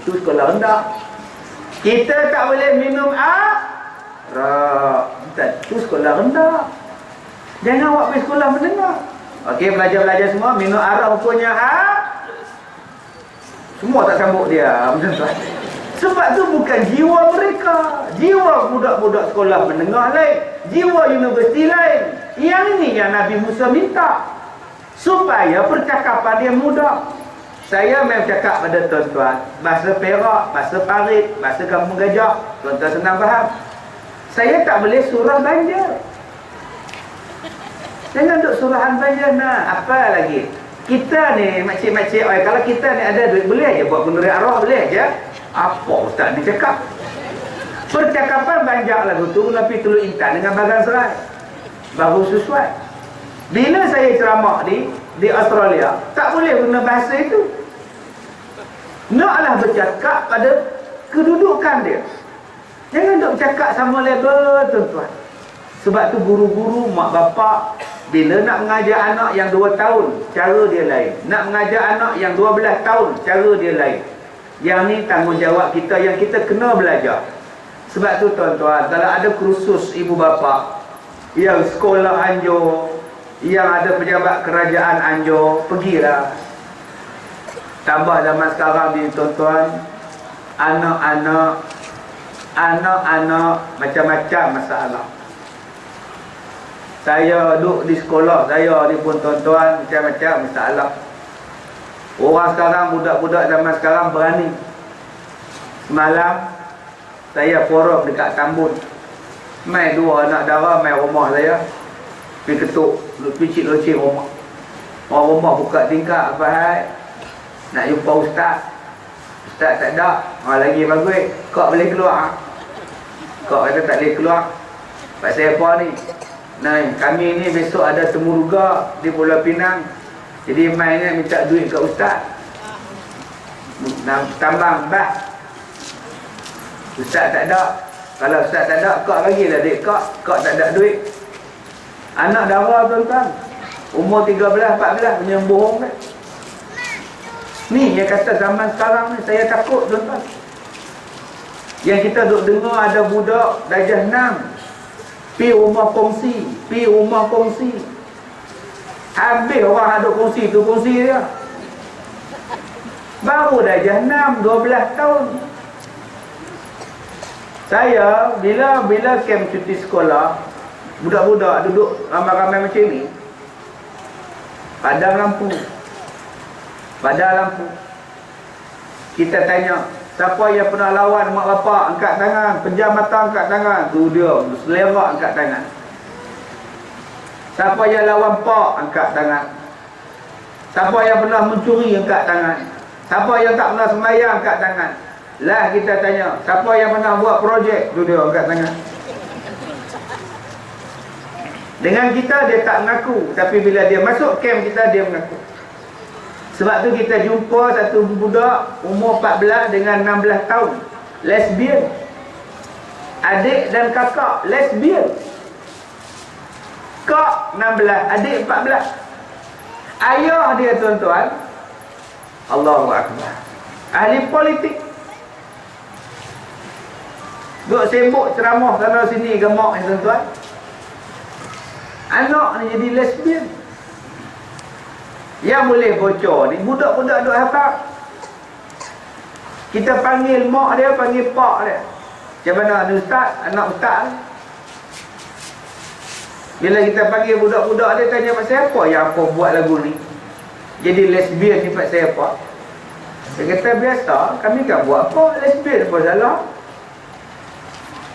Itu sekolah rendah. Kita tak boleh minum arak. Itu sekolah rendah. Jangan awak pergi sekolah mendengar. Okey, pelajar-pelajar semua, minum arak hukumnya semua tak sambut dia. Sebab tu bukan jiwa mereka. Jiwa budak-budak sekolah menengah lain, jiwa universiti lain. Yang ini yang Nabi Musa minta, supaya percakapan dia mudah. Saya memang cakap pada tuan-tuan bahasa Perak, bahasa Parit, bahasa Kampung Gajah. Tuan-tuan senang faham. Saya tak boleh surah Banjar. Jangan duk surahan Banjar nak. Apa lagi? Kita ni makcik-makcik, kalau kita ni ada duit, boleh aja buat benda arwah, boleh aja. Apa ustaz ni cakap? Percakapan Banjar lagu tu tapi Teluk Intan dengan Bagan Serai baru sesuai. Bila saya ceramah di Australia, tak boleh guna bahasa itu. Naklah bercakap pada kedudukan dia. Jangan duk cakap sama level, tuan-tuan. Sebab tu guru-guru, mak bapak, bila nak mengajar anak yang 2 tahun, cara dia lain. Nak mengajar anak yang 12 tahun, cara dia lain. Yang ni tanggungjawab kita, yang kita kena belajar. Sebab tu tuan-tuan, kalau ada kursus ibu bapa yang sekolah Anjur, yang ada pejabat kerajaan Anjur, pergilah. Tambah zaman sekarang ni tuan-tuan, anak-anak macam-macam masalah. Saya duduk di sekolah saya ni pun tuan-tuan, macam-macam masalah. Orang sekarang, budak-budak zaman sekarang berani. Semalam saya forum dekat Tambun, mai 2 anak dara mai rumah saya, pergi ketuk, picit loceng rumah. Orang rumah buka tingkap, apa hai? Nak jumpa ustaz. Ustaz tak ada. Lagi bagus, kau boleh keluar. Kau kata tak boleh keluar. Pasal apa ni? Nah, kami ni besok ada temuruga di Pulau Pinang. Jadi mainnya minta duit ke ustaz. Nak tambang bah. Ustaz tak ada. Kalau ustaz tak ada, kau bagilah duit kau. Kau tak ada duit. Anak dara tuan-tuan, umur 13, 14 punya bohong kan. Ni yang kata zaman sekarang ni, saya takut tuan-tuan. Yang kita duk dengar ada budak darjah 6 pi rumah kongsi, habis orang ada kongsi tu, kongsi dia baru darjah 6, 12 tahun. Saya bila kem cuti sekolah, budak-budak duduk ramai-ramai macam ni, padam lampu. Kita tanya, siapa yang pernah lawan mak bapak, angkat tangan. Pejam mata, angkat tangan. Tu dia, selerak, angkat tangan. Siapa yang lawan pak, angkat tangan. Siapa yang pernah mencuri, angkat tangan. Siapa yang tak pernah sembahyang, angkat tangan. Lah kita tanya, siapa yang pernah buat projek? Tu dia, angkat tangan. Dengan kita, dia tak mengaku. Tapi bila dia masuk camp kita, dia mengaku. Sebab tu kita jumpa satu budak umur 14 dengan 16 tahun, lesbian. Adik dan kakak lesbian. Kak 16, adik 14. Ayah dia tuan-tuan, Allahu Akbar, ahli politik. Duk sibuk ceramah sana sini gemak ni tuan-tuan. Anak ni jadi lesbian. Yang boleh bocor ni budak-budak duk hafal. Kita panggil mak dia, panggil pak dia. Macam mana ada ustaz, anak ustaz ni. Bila kita panggil budak-budak dia, tanya pasal apa yang apa buat lagu ni, jadi lesbian ni pasal apa. Dia kata biasa, kami kan buat apa, lesbian apa salah.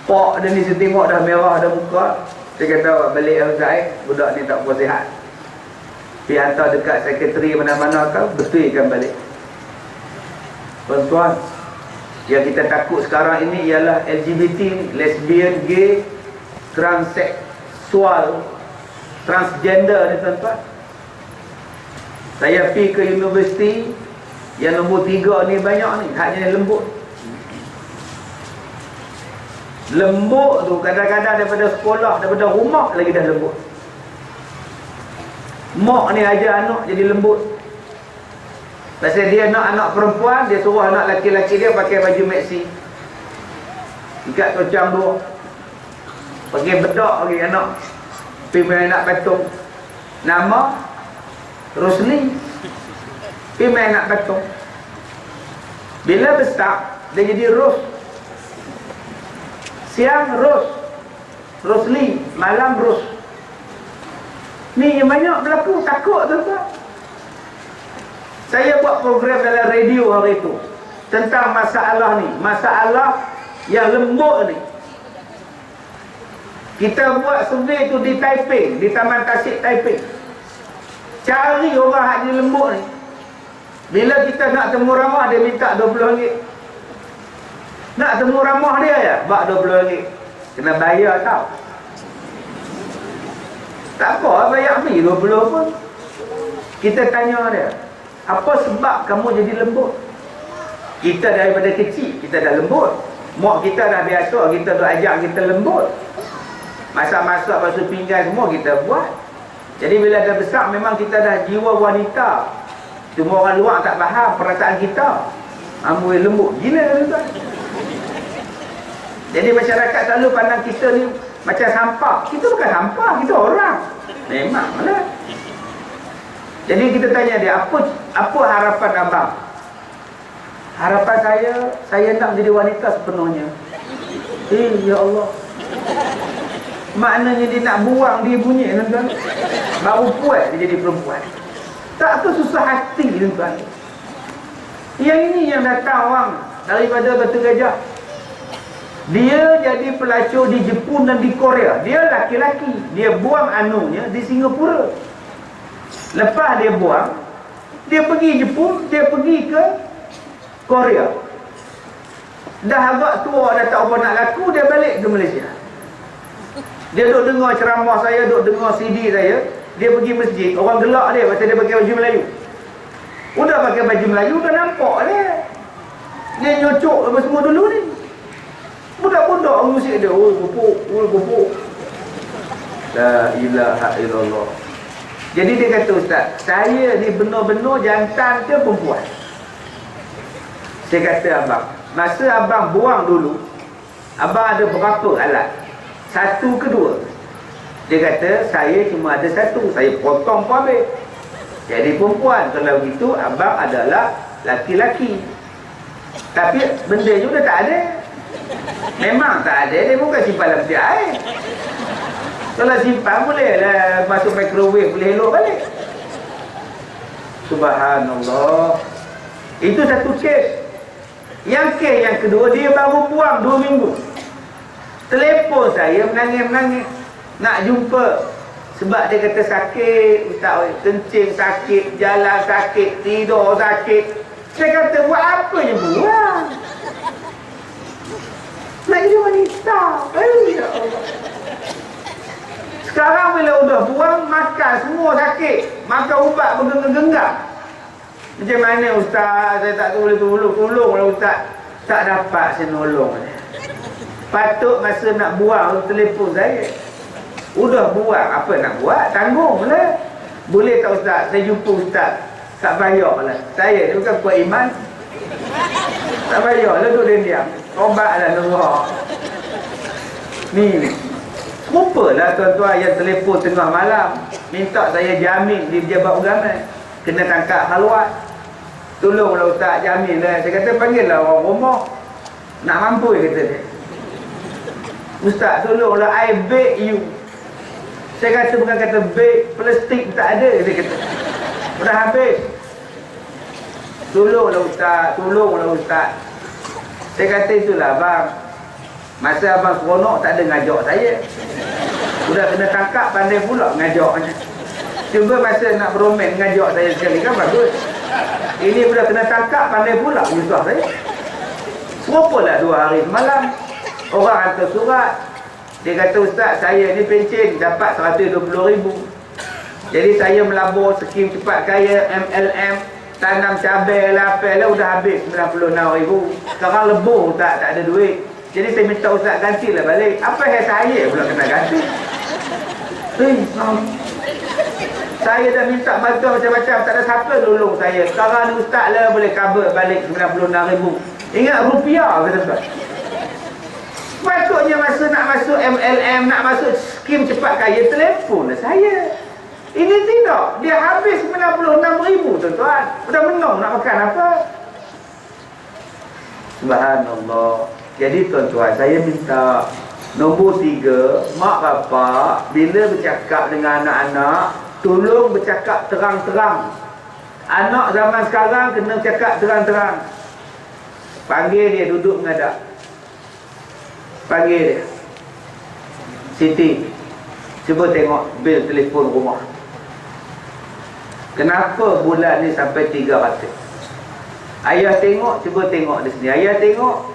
Pak dia ni saya tengok dah merah dah muka. Dia kata balik Al-Zaid, budak ni tak puas sihat. Pergi hantar dekat sekretari mana-mana kau, betulkan balik. Tuan-tuan, Yang kita takut sekarang ini ialah LGBT, lesbian, gay, transseksual, transgender ni tuan-tuan. Saya pergi ke universiti yang nombor 3 ni banyak ni, haknya lembut. Lembut tu kadang-kadang daripada sekolah, daripada rumah lagi dah lembut. Mak ni ajar anak jadi lembut. Pasal dia nak anak perempuan, dia suruh anak laki-laki dia pakai baju maxi, ikat tocang dua, pakai bedak lagi anak, pergi main nak patung. Nama Rosli, pergi main nak patung. Bila besar dia jadi Ros. Siang Ros, Rosli, malam Ros. Ni yang banyak berlaku, takut tuan-tuan. Saya buat program dalam radio hari itu tentang masalah ni, masalah yang lembut ni. Kita buat survey tu di Taiping, di Taman Tasik Taiping. Cari orang hak ni lembut ni. Bila kita nak temu ramah, dia minta RM20. Nak temu ramah dia ya, bak RM20. Kena bayar tau. Tak apa, bayar fee 20 pun. Kita tanya dia, apa sebab kamu jadi lembut? Kita daripada kecil, kita dah lembut. Mak kita dah biasa, kita dah ajak kita lembut. Masak-masak, basuh pinggan semua kita buat. Jadi bila dah besar, memang kita dah jiwa wanita. Cuma orang luar tak faham perasaan kita. Amboi lembut, gila tuan. Jadi masyarakat selalu pandang kita ni macam sampah. Kita bukan sampah, kita orang. Memanglah. Jadi kita tanya dia, apa harapan abang? Harapan saya nak menjadi wanita sepenuhnya. Ya Allah. Maknanya dia nak buang dia bunyi tuan-tuan. Baru puas dia jadi perempuan. Tak ke susah hati tuan-tuan. Yang ini yang datang orang daripada Batu Gajah. Dia jadi pelacur di Jepun dan di Korea. Dia laki-laki. Dia buang anunya di Singapura. Lepas dia buang, dia pergi Jepun, dia pergi ke Korea. Dah agak tua, dah tak apa nak laku, dia balik ke Malaysia. Dia duk dengar ceramah saya, duk dengar CD saya. Dia pergi masjid, orang gelak dia pasal dia pakai baju Melayu. Udah pakai baju Melayu, dah nampak dia. Dia nyocok apa semua dulu ni. Budak-budak musik dia, bopok. La ilaha illallah. Jadi dia kata, Ustaz, saya ni benar-benar jantan ke perempuan? Saya kata, abang, masa abang buang dulu, abang ada berapa alat? Satu ke dua? Dia kata, saya cuma ada satu, saya potong pun habis. Jadi perempuan, kalau begitu abang adalah laki-laki. Tapi benda juga tak ada. Memang tak ada, dia bukan simpan dalam peti air. Kalau simpan boleh lah, masuk microwave boleh elok balik. Subhanallah. Itu satu kes. Yang kes yang kedua, dia baru buang 2 minggu. Telefon saya menangis-menangis nak jumpa. Sebab dia kata sakit, Ustaz, kencing sakit, jalan sakit, tidur sakit. Saya kata, buat apa je buang? Nak jadi wanita. Ya Allah. Sekarang bila udah buang, makan semua sakit. Makan ubat bergenggam-genggam. Macam mana Ustaz? Saya tak boleh tolonglah Ustaz. Tak dapat saya nolong. Patut masa nak buang telefon saya. Udah buang, apa nak buat? Tanggung lah. Boleh tak Ustaz? Saya jumpa Ustaz. Tak bayar lah. Saya ni bukan kuat iman. Tak bayar lah, duduk diam. Obatlah neraka. Ni. Rupalah tuan-tuan yang telefon tengah malam minta saya jamin di Pejabat Agama, kena tangkap haluat. Tolonglah Ustaz, jamin lah. Saya kata panggillah orang rumah. Nak mampu kata dia. Ustaz tolonglah, I beg you. Saya kata bukan kata beg, plastik tak ada, dia kata. Dah habis. Tolonglah Ustaz. Saya kata itulah bang. Masa abang seronok tak ada ngajak saya. Sudah kena tangkap, pandai pula ngajaknya. Cuba masa nak beromen ngajak saya sekali kan bagus. Ini sudah kena tangkap, pandai pula nyusah saya. Berupalah 2 hari semalam orang hantar surat. Dia kata, Ustaz, saya ni pencen dapat 120,000. Jadi saya melabur skim cepat kaya MLM, tanam cabai lah, apa lah, udah habis 96,000. Sekarang lebur tak ada duit. Jadi saya minta Ustaz gantilah balik. Apa yang saya pula kena ganti? Saya dah minta bantuan macam-macam, tak ada siapa tolong saya. Sekarang ni Ustaz lah boleh cover balik 96,000. Ingat rupiah kata Ustaz. Patutnya masa nak masuk MLM, nak masuk skim cepat kaya, telefon lah saya. Ini tidak, dia habis 96,000 tuan-tuan. Udah menang nak makan apa? Subhanallah. Jadi tuan-tuan, saya minta nombor 3, mak bapak bila bercakap dengan anak-anak, tolong bercakap terang-terang. Anak zaman sekarang kena cakap terang-terang. Panggil dia duduk menghadap. Panggil dia. Siti, cuba tengok bil telefon rumah. Kenapa bulan ni sampai 300? Ayah tengok, cuba tengok di sini. Ayah tengok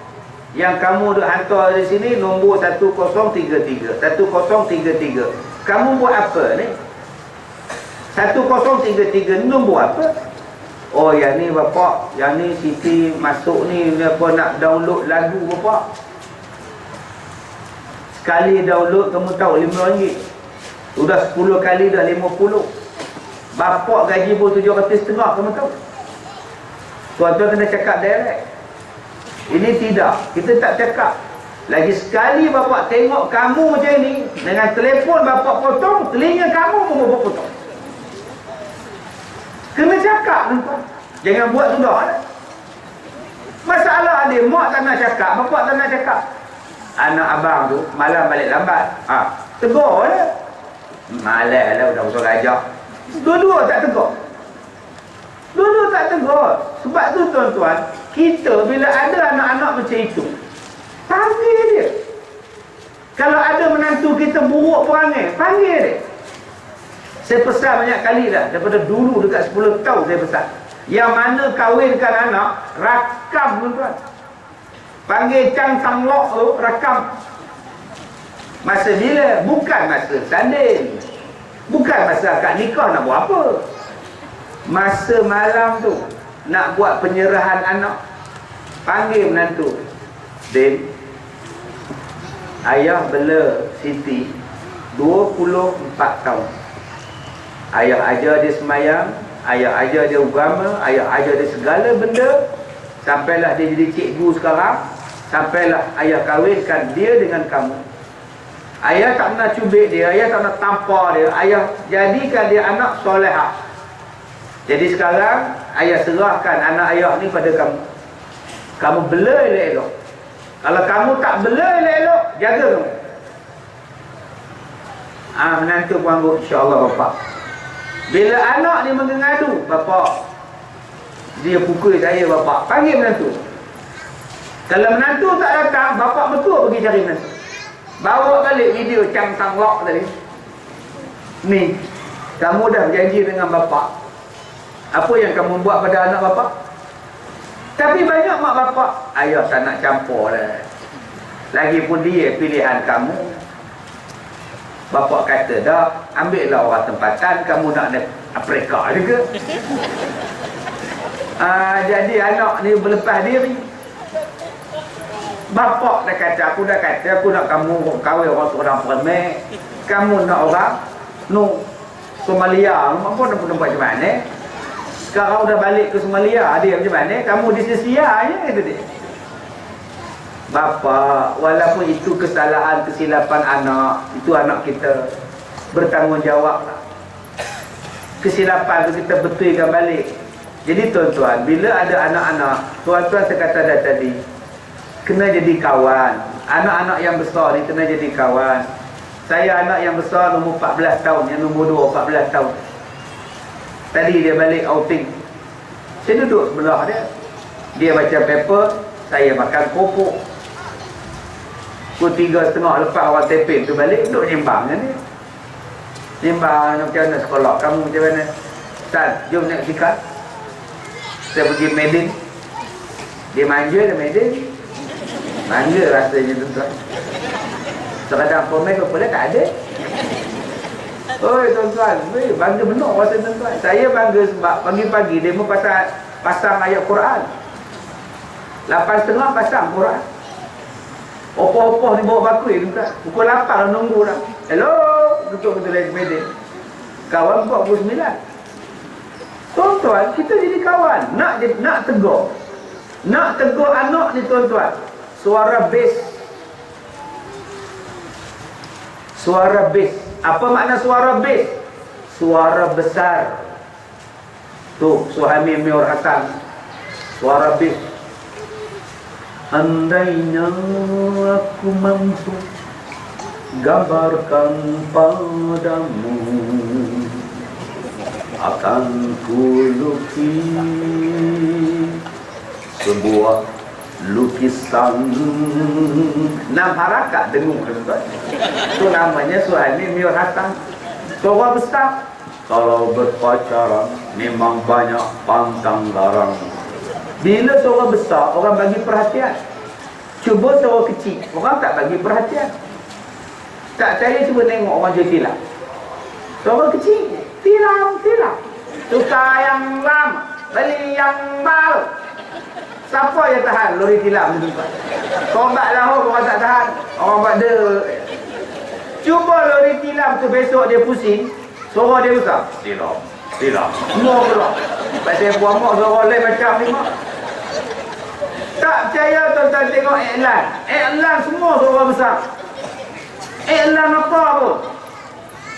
yang kamu duk hantar di sini nombor 1033. 1033. Kamu buat apa ni? 1033 ni nombor apa? Oh, yang ni bapak, yang ni Siti masuk ni apa nak download lagu bapak. Sekali download kamu tahu RM5. Sudah 10 kali dah 50. Bapak gaji pun 750 kamu tahu. Tuan-tuan kena cakap direct. Ini tidak, kita tak cakap. Lagi sekali bapak tengok kamu macam ni, dengan telefon bapak potong, telinga kamu pun bapak potong. Kena cakap tuan-tuan. Jangan buat sudah. Masalah dia, mak tak nak cakap, bapak tak nak cakap. Anak abang tu malam balik lambat, tegur lah. Malas lah, udah usah ajak. Dua-dua tak tegur. Dua-dua tak tegur. Sebab tu tuan-tuan, kita bila ada anak-anak macam itu, panggil dia. Kalau ada menantu kita buruk perangai, panggil dia. Saya pesan banyak kali dah, daripada dulu dekat 10 tahun saya pesan. Yang mana kahwinkan anak, rakam tuan-tuan. Panggil Chang Sang Lok tu, rakam. Masa bila? Bukan masa sanding. Bukan masa akad nikah nak buat apa. Masa malam tu, nak buat penyerahan anak. Panggil menantu. Din, ayah bela Siti 24 tahun. Ayah ajar dia semayang, ayah ajar dia agama, ayah ajar dia segala benda. Sampailah dia jadi cikgu sekarang, sampailah ayah kahwinkan dia dengan kamu. Ayah tak pernah cubit dia, ayah tak pernah tampar dia, ayah jadikan dia anak solehah. Jadi sekarang ayah serahkan anak ayah ni pada kamu. Kamu bela elok-elok. Kalau kamu tak bela elok-elok, jaga kamu. Menantu panggung, insya-Allah bapak. Bila anak ni mengengadu, bapak, dia pukul saya bapak, panggil menantu. Kalau menantu tak datang, bapak betul pergi cari menantu. Bawa balik video Chang Sang Lok tadi. Ni, kamu dah berjanji dengan bapak. Apa yang kamu buat pada anak bapak? Tapi banyak mak bapak, ayah tak nak campur lah. Lagipun dia pilihan kamu. Bapak kata dah, ambillah orang tempatan, kamu nak Afrika juga. Jadi anak ni berlepas diri. Bapak dah kata, aku nak kamu kahwin orang perempuan. Kamu nak orang Somalia, apa nak tempat macam mana? Sekarang udah balik ke Somalia, dia macam mana? Kamu di Sisia je, kata dia. Bapa, walaupun itu kesalahan, kesilapan anak, itu anak kita, bertanggungjawab. Kesilapan tu kita betulkan balik. Jadi tuan-tuan, bila ada anak-anak, tuan-tuan saya kata dah tadi, kena jadi kawan. Anak-anak yang besar ni kena jadi kawan. Saya anak yang besar nombor 14 tahun, yang nombor 2 14 tahun. Tadi dia balik outing, saya duduk sebelah dia. Dia baca paper, saya makan kopok. Pukul 3:30 lepas orang tepin tu balik, duduk nyembang dengan dia. Nyembang macam mana sekolah kamu, macam mana? Ustaz, jom naik sikat. Saya pergi Medan. Dia manja, dia Medan. Bangga rasanya tuan-tuan. Sekadar komen apa dah tak ada. Oi tuan-tuan, bangga benar rasa tuan-tuan. Saya bangga sebab pagi-pagi demo pasang ayat Quran. 8.30 pasang Quran. Opoh-opoh ni bawa bakui tuan-tuan. Pukul 8 dah nunggu dah. Hello, tutup betul lagi media. Kawan 49. Tuan-tuan, kita jadi kawan. Nak tegur. Nak tegur anak ni tuan-tuan. Suara bass. Suara bass. Apa makna suara bass? Suara besar. Tu Suhaimi Miur Hasan. Suara bass. Andainya aku mampu gambarkan padamu, akan kulukis sebuah lukisan 6 harakat dengung tuan-tuan. Itu namanya Suhaimi Miur Hasan. Suara besar. Kalau berpacaran memang banyak pantang larang. Bila suara besar, orang bagi perhatian. Cuba suara kecil, orang tak bagi perhatian. Tak percaya cuba tengok orang jual tilam. Suara kecil, tilam. Tukar yang lama, beli yang baru. Siapa yang tahan lori tilam ni tuan? Kombat lahur orang tak tahan. Orang buat dia. Cuba lori tilam tu besok dia pusing, suara dia besar. Tilam. Semua pula. Pasal buah mak suara lain macam ni mak. Tak percaya tuan-tuan tengok iklan. Iklan semua suara besar. Iklan apa pun.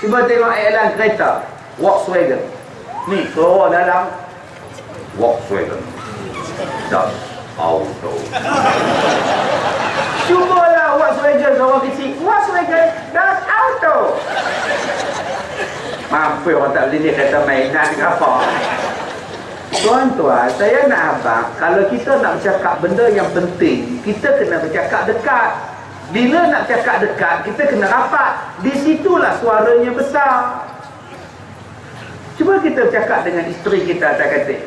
Cuba tengok iklan kereta Volkswagen. Ni suara dalam Volkswagen Das Auto. Cubalah Volkswagen suara kecil. Volkswagen Das Auto. Mampu orang tak beli ni kereta mainan ke apa. Tuan-tuan, saya nak abang, kalau kita nak bercakap benda yang penting, kita kena bercakap dekat. Bila nak cakap dekat, kita kena rapat. Di situlah suaranya besar. Cuba kita bercakap dengan isteri kita atas katil.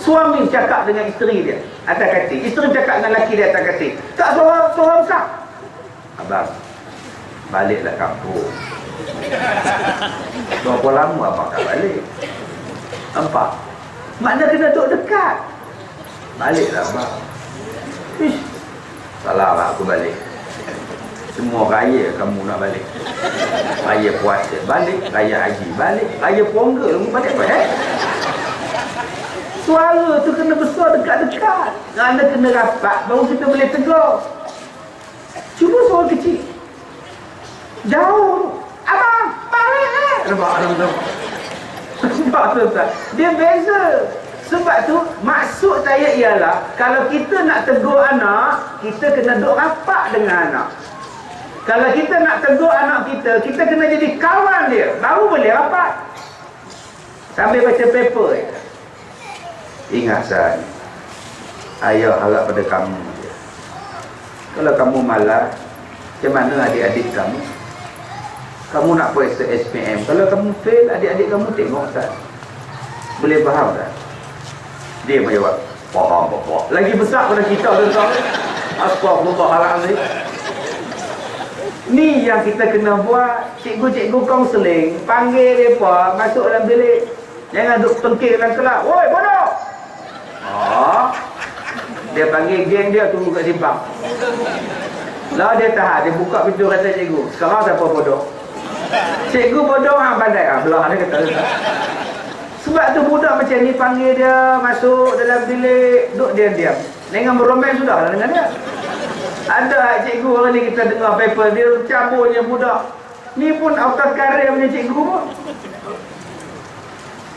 Suami cakap dengan isteri dia atas katil. Isteri cakap dengan lelaki dia atas katil. Tak suara besar. Abang, baliklah kampung. Berapa lama abang tak balik? Nampak? Makna kena duduk dekat. Baliklah abang. Ish, salah lah aku balik. Semua raya kamu nak balik. Raya puasa balik, raya haji balik, raya ponggol balik apa Suara tu kena besar dekat-dekat. Anda kena rapat baru kita boleh tegur. Cuba suara kecil. Jauh. Abang, balik. Nampak. Sebab tu Ustaz, dia beza. Sebab tu maksud saya ialah kalau kita nak tegur anak, kita kena duduk rapat dengan anak. Kalau kita nak tegur anak kita, kita kena jadi kawan dia, baru boleh rapat. Sambil baca paper. Ingat Ustaz, ayah harap pada kamu. Kalau kamu malas, macam mana adik-adik kamu? Kamu nak periksa SPM. Kalau kamu fail, adik-adik kamu tengok tak? Boleh faham tak? Dia menjawab, faham Bapak. Lagi besar pada kita tuan-tuan. Astagfirullahaladzim. Ni yang kita kena buat. Cikgu-cikgu kaunseling, panggil mereka masuk dalam bilik. Jangan duduk tengkir dalam kelas. Woi, bodoh! Dia panggil geng dia tunggu kat simpang. Lah dia tahan, dia buka pintu kata cikgu. Sekarang siapa bodoh? Cikgu bodoh hang pandai belah dia kata. Sebab tu budak macam ni panggil dia masuk dalam bilik, duduk diam-diam. Dengan bermain sudah dengan dia. Ada cikgu orang ni kita dengar paper dia caburnya budak. Ni pun autos karir punya cikgu pun.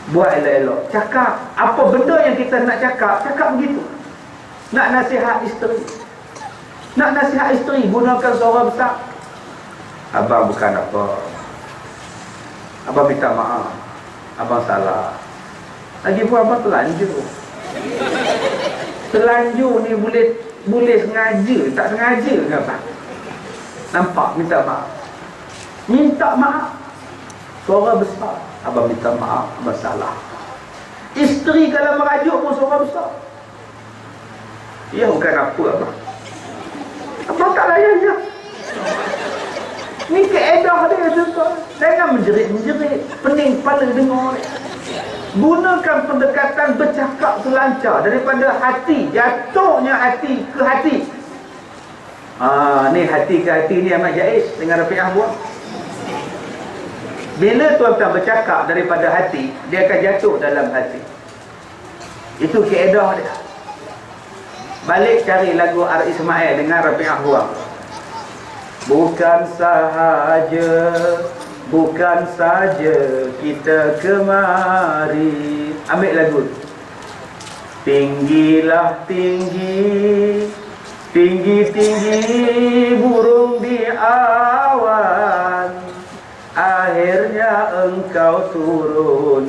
Buat elok-elok. Cakap apa benda yang kita nak cakap begitu. Nak nasihat isteri. Nak nasihat isteri gunakan suara besar. Abang bukan apa. Abang minta maaf. Abang salah. Lagi pun abang telanjur. Telanjur ni boleh sengaja, tak sengaja ke abang? Nampak? Minta maaf. Minta maaf. Suara besar. Abang minta maaf, abang salah. Isteri kalau merajuk pun suara besar. Ya bukan apa abang. Abang tak layan je. Ni keedah dia tuan. Jangan menjerit-menjerit. Pening kepala dengar ni. Gunakan pendekatan bercakap selancar daripada hati. Jatuhnya hati ke hati. Ni hati ke hati ni amat jais dengan Rafi'ah buat. Bila tuan-tuan bercakap daripada hati, dia akan jatuh dalam hati. Itu keedah dia. Balik cari lagu Ar Ismail dengan Rafi'ah buat. Bukan saja kita kemari. Ambil lagu. Tinggilah tinggi, tinggi-tinggi burung di awan. Akhirnya engkau turun,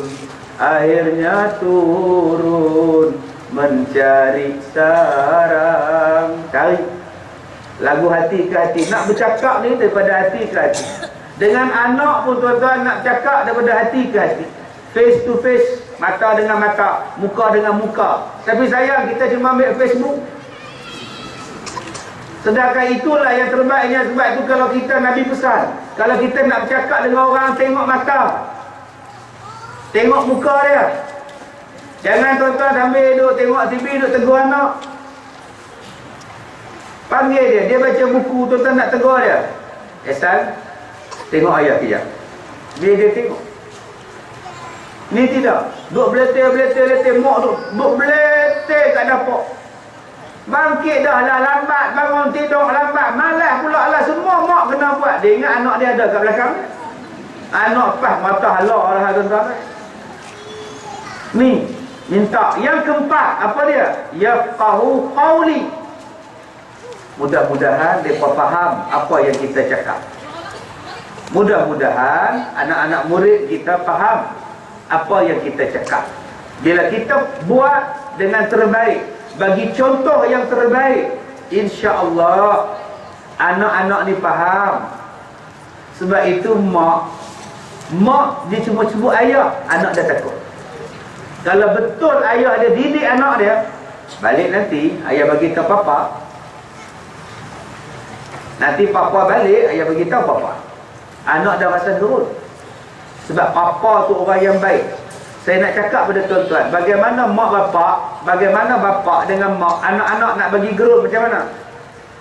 akhirnya turun mencari sarang. Cari lagu hati ke hati. Nak bercakap ni daripada hati ke hati. Dengan anak pun tuan-tuan nak cakap daripada hati ke hati. Face to face, mata dengan mata, muka dengan muka. Tapi sayang kita cuma ambil Facebook. Sedangkan itulah yang terbaiknya. Sebab itu kalau kita Nabi pesan, kalau kita nak bercakap dengan orang, tengok mata, tengok muka dia. Jangan tuan-tuan sambil duduk tengok TV, duduk tegur anak. Panggil dia, dia baca buku, tuan-tuan nak tegur dia. Ehsan, tengok ayah kejap. Bila dia tengok, ni tidak, duk beletir, mak duk beletir kat dapur. Bangkit dah lah lambat, bangun tidur lambat, malas pula lah, semua mak kena buat. Dia ingat anak dia ada kat belakang. Anak pas mata halak lah tuan-tuan. Ni, minta. Yang keempat, apa dia? Yafqahu qawli. Mudah-mudahan mereka faham apa yang kita cakap. Mudah-mudahan anak-anak murid kita faham apa yang kita cakap. Bila kita buat dengan terbaik, bagi contoh yang terbaik, insya-Allah anak-anak ni faham. Sebab itu mak dia cuma sebut ayah, anak dah takut. Kalau betul ayah dia didik anak dia, balik nanti ayah bagi tahu papa. Nanti papa balik, ayah beritahu papa. Anak dah rasa turun. Sebab papa tu orang yang baik. Saya nak cakap pada tuan-tuan, bagaimana mak bapak, bagaimana bapak dengan mak, anak-anak nak bagi gerut macam mana?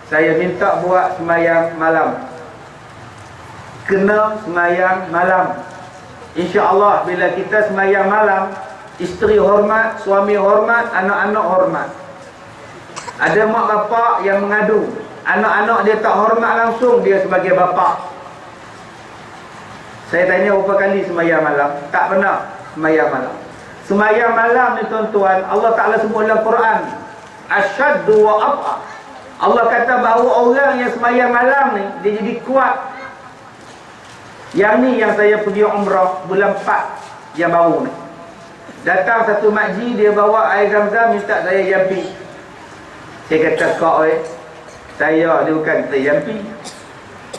Saya minta buat semayang malam. Kena semayang malam. InsyaAllah bila kita semayang malam, isteri hormat, suami hormat, anak-anak hormat. Ada mak bapak yang mengadu, anak-anak dia tak hormat langsung, dia sebagai bapa. Saya tanya berapa kali semayang malam? Tak pernah semayang malam. Semayang malam ni tuan-tuan, Allah Ta'ala sebut dalam Quran, asyaddu wa ab'a. Allah kata bahawa orang yang semayang malam ni, dia jadi kuat. Yang ni yang saya pergi umrah bulan 4 yang baru ni. Datang satu makji, dia bawa air zam-zam, minta saya jampi. Saya kata, kak saya dia bukan kita jampi.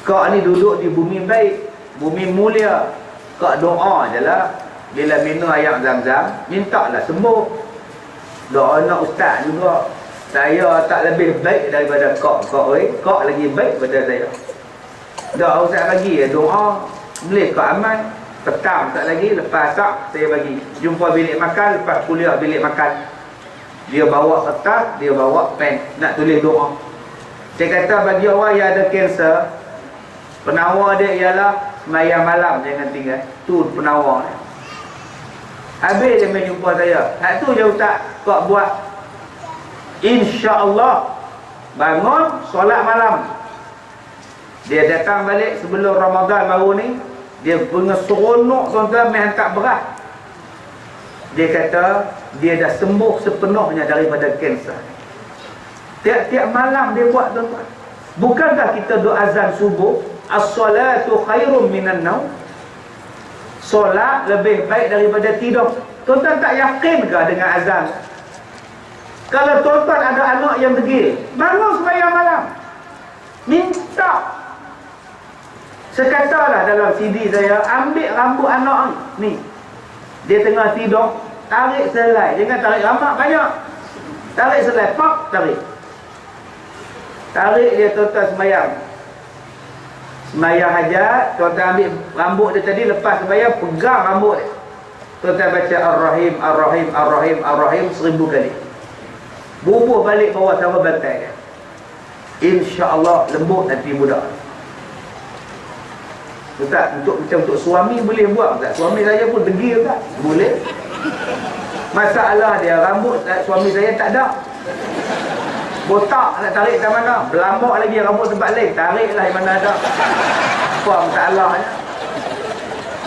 Kak ni duduk di bumi baik, bumi mulia. Kak doa je lah. Bila minum air zam-zam, minta lah sembuh. Doa nak ustaz juga. Saya tak lebih baik daripada kak. Kak lagi baik daripada saya. Doa ustaz bagi doa. Boleh kak aman. Petang tak lagi, lepas tak saya bagi. Jumpa bilik makan, lepas kuliah bilik makan. Dia bawa kertas, dia bawa pen, nak tulis doa. Saya kata bagi orang yang ada kanser, penawar dia ialah semayang malam jangan tinggal. Tu penawar dia. Habis dia main jumpa saya. Hak tu je ustaz kau buat. InsyaAllah bangun solat malam. Dia datang balik sebelum Ramadan baru ni, dia punya seronok tuan-tuan, main hantar berat. Dia kata dia dah sembuh sepenuhnya daripada kanser. Tiap-tiap malam dia buat tuan-tuan. Bukankah kita doa azan subuh, as-salatu khairum minan naum? Solat lebih baik daripada tidur. Tuan-tuan tak yakinkah dengan azan? Kalau tuan-tuan ada anak yang degil, bangun sembahyang malam, minta. Sekatalah dalam CD saya, ambil rambut anak ni, dia tengah tidur, tarik selai. Jangan tarik lama banyak. Tarik selai, pak, tarik. Tarik dia tuan-tuan sembahyang. Sembahyang hajat, tuan-tuan ambil rambut dia tadi, lepas sembahyang pegang rambut dia. Tuan-tuan baca Ar-Rahim, Ar-Rahim, Ar-Rahim, Ar-Rahim 1000 kali. Bubuh balik bawah sama bantai dia. InsyaAllah lembut nanti budak. Ustaz, untuk suami boleh buat tak? Suami saya pun degil tak? Boleh. Masalah dia, rambut suami saya tak ada. Botak nak tarik ke mana? Berlambak lagi rambut tempat lain. Tariklah di mana ada. Apa masalahnya?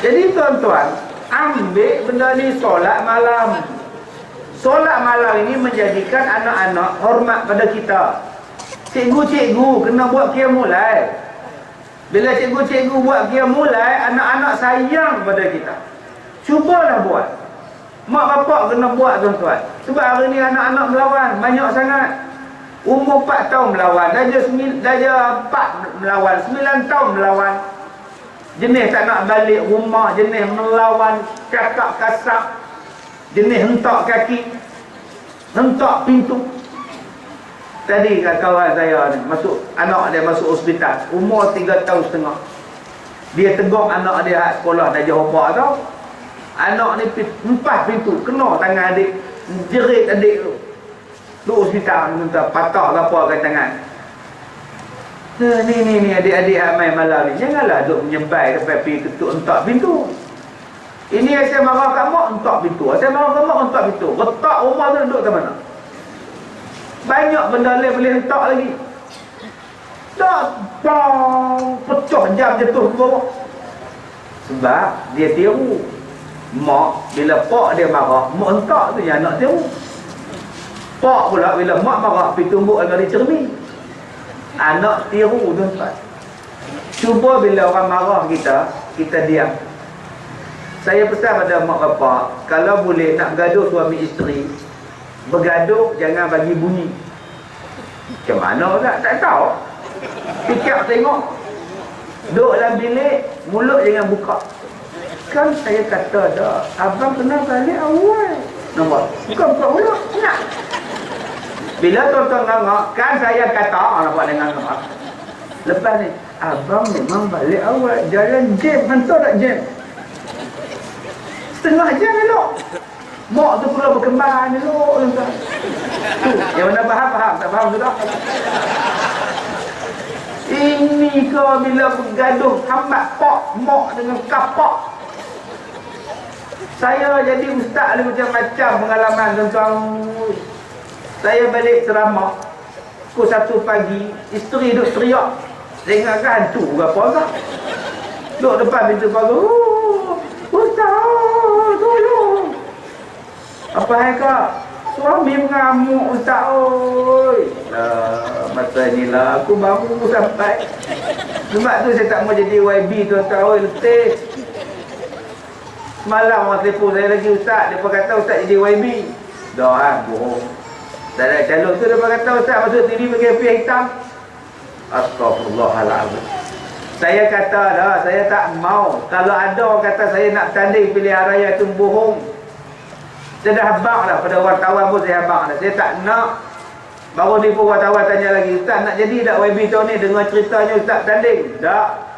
Jadi tuan-tuan, ambil benda ni solat malam. Solat malam ini menjadikan anak-anak hormat pada kita. Cikgu-cikgu kena buat qiyamul lail. Bila cikgu-cikgu buat qiyamul lail, anak-anak sayang pada kita. Cubalah buat. Mak bapak kena buat tuan-tuan. Sebab hari ni anak-anak melawan banyak sangat. Umur 4 tahun melawan, darjah 4 melawan, 9 tahun melawan. Jenis tak nak balik rumah, jenis melawan, cakap kasar, jenis hentak kaki, hentak pintu. Tadi kat kawan saya ni, anak dia masuk hospital, umur 3 tahun setengah. Dia tegur anak dia kat sekolah darjah 4 tau. Anak ni empas pintu, kena tangan adik, jerit adik tu. Duk hospital, patah apa kat tangan. Ni adik-adik amai malam ni, janganlah duk menyebai sampai pergi ketuk entak pintu. Ini saya marah kat mak, entak pintu. Saya marah kat mak, entak pintu. Retak rumah tu duduk ke mana? Banyak benda lain boleh hentak lagi. Tak, pecah jam jatuh ke bawah. Sebab dia tiru. Mak, bila pak dia marah, mak hentak tu yang nak tiru. Pak pula bila mak marah, pergi tumbuk dengan cermin. Anak tiru tuan-tuan. Cuba bila orang marah kita diam. Saya pesan pada mak bapak, kalau boleh nak gaduh suami isteri, bergaduh jangan bagi bunyi. Macam mana tak tahu. Fikir tengok. Duduk dalam bilik, mulut jangan buka. Kan saya kata dah, abang kena balik awal. Nampak? Bukan buka mulut. Nak. Bila tuan-tuan ngangak, kan saya kata, nampak dengan ngangak. Lepas ni, abang memang balik awal. Jalan jam, hantar tak jam? Setengah jam elok. Mak tu pula berkembang elok. Tuan. Yang mana faham, tak faham sudah. Ini ke bila bergaduh hambat pak, mak dengan kapak. Saya jadi ustaz ada macam-macam pengalaman tuan-tuan. Saya balik ceramah pukul 1 pagi, isteri duduk teriak. Saya ingatkan hantu ke apa tak? Duduk depan pintu pagar. Ustaz, tolong. Apa hai kak? Suami mengamuk ustaz oi. Masa inilah aku baru sampai. Sebab tu saya tak mau jadi YB tuan-tuan oi, letih. Semalam orang telefon saya lagi ustaz, dia kata ustaz jadi YB. Dah bohong. Tak ada calon tu dia kata ustaz masuk TV pakai api hitam. Astagfirullahaladzim. Saya kata dah, saya tak mau. Kalau ada orang kata saya nak tanding pilihan raya tu bohong. Saya dah habaq dah pada wartawan pun saya habaq dah. Saya tak nak. Baru ni pun wartawan tanya lagi, ustaz nak jadi tak YB tahun ni dengar ceritanya ustaz tanding? Tak.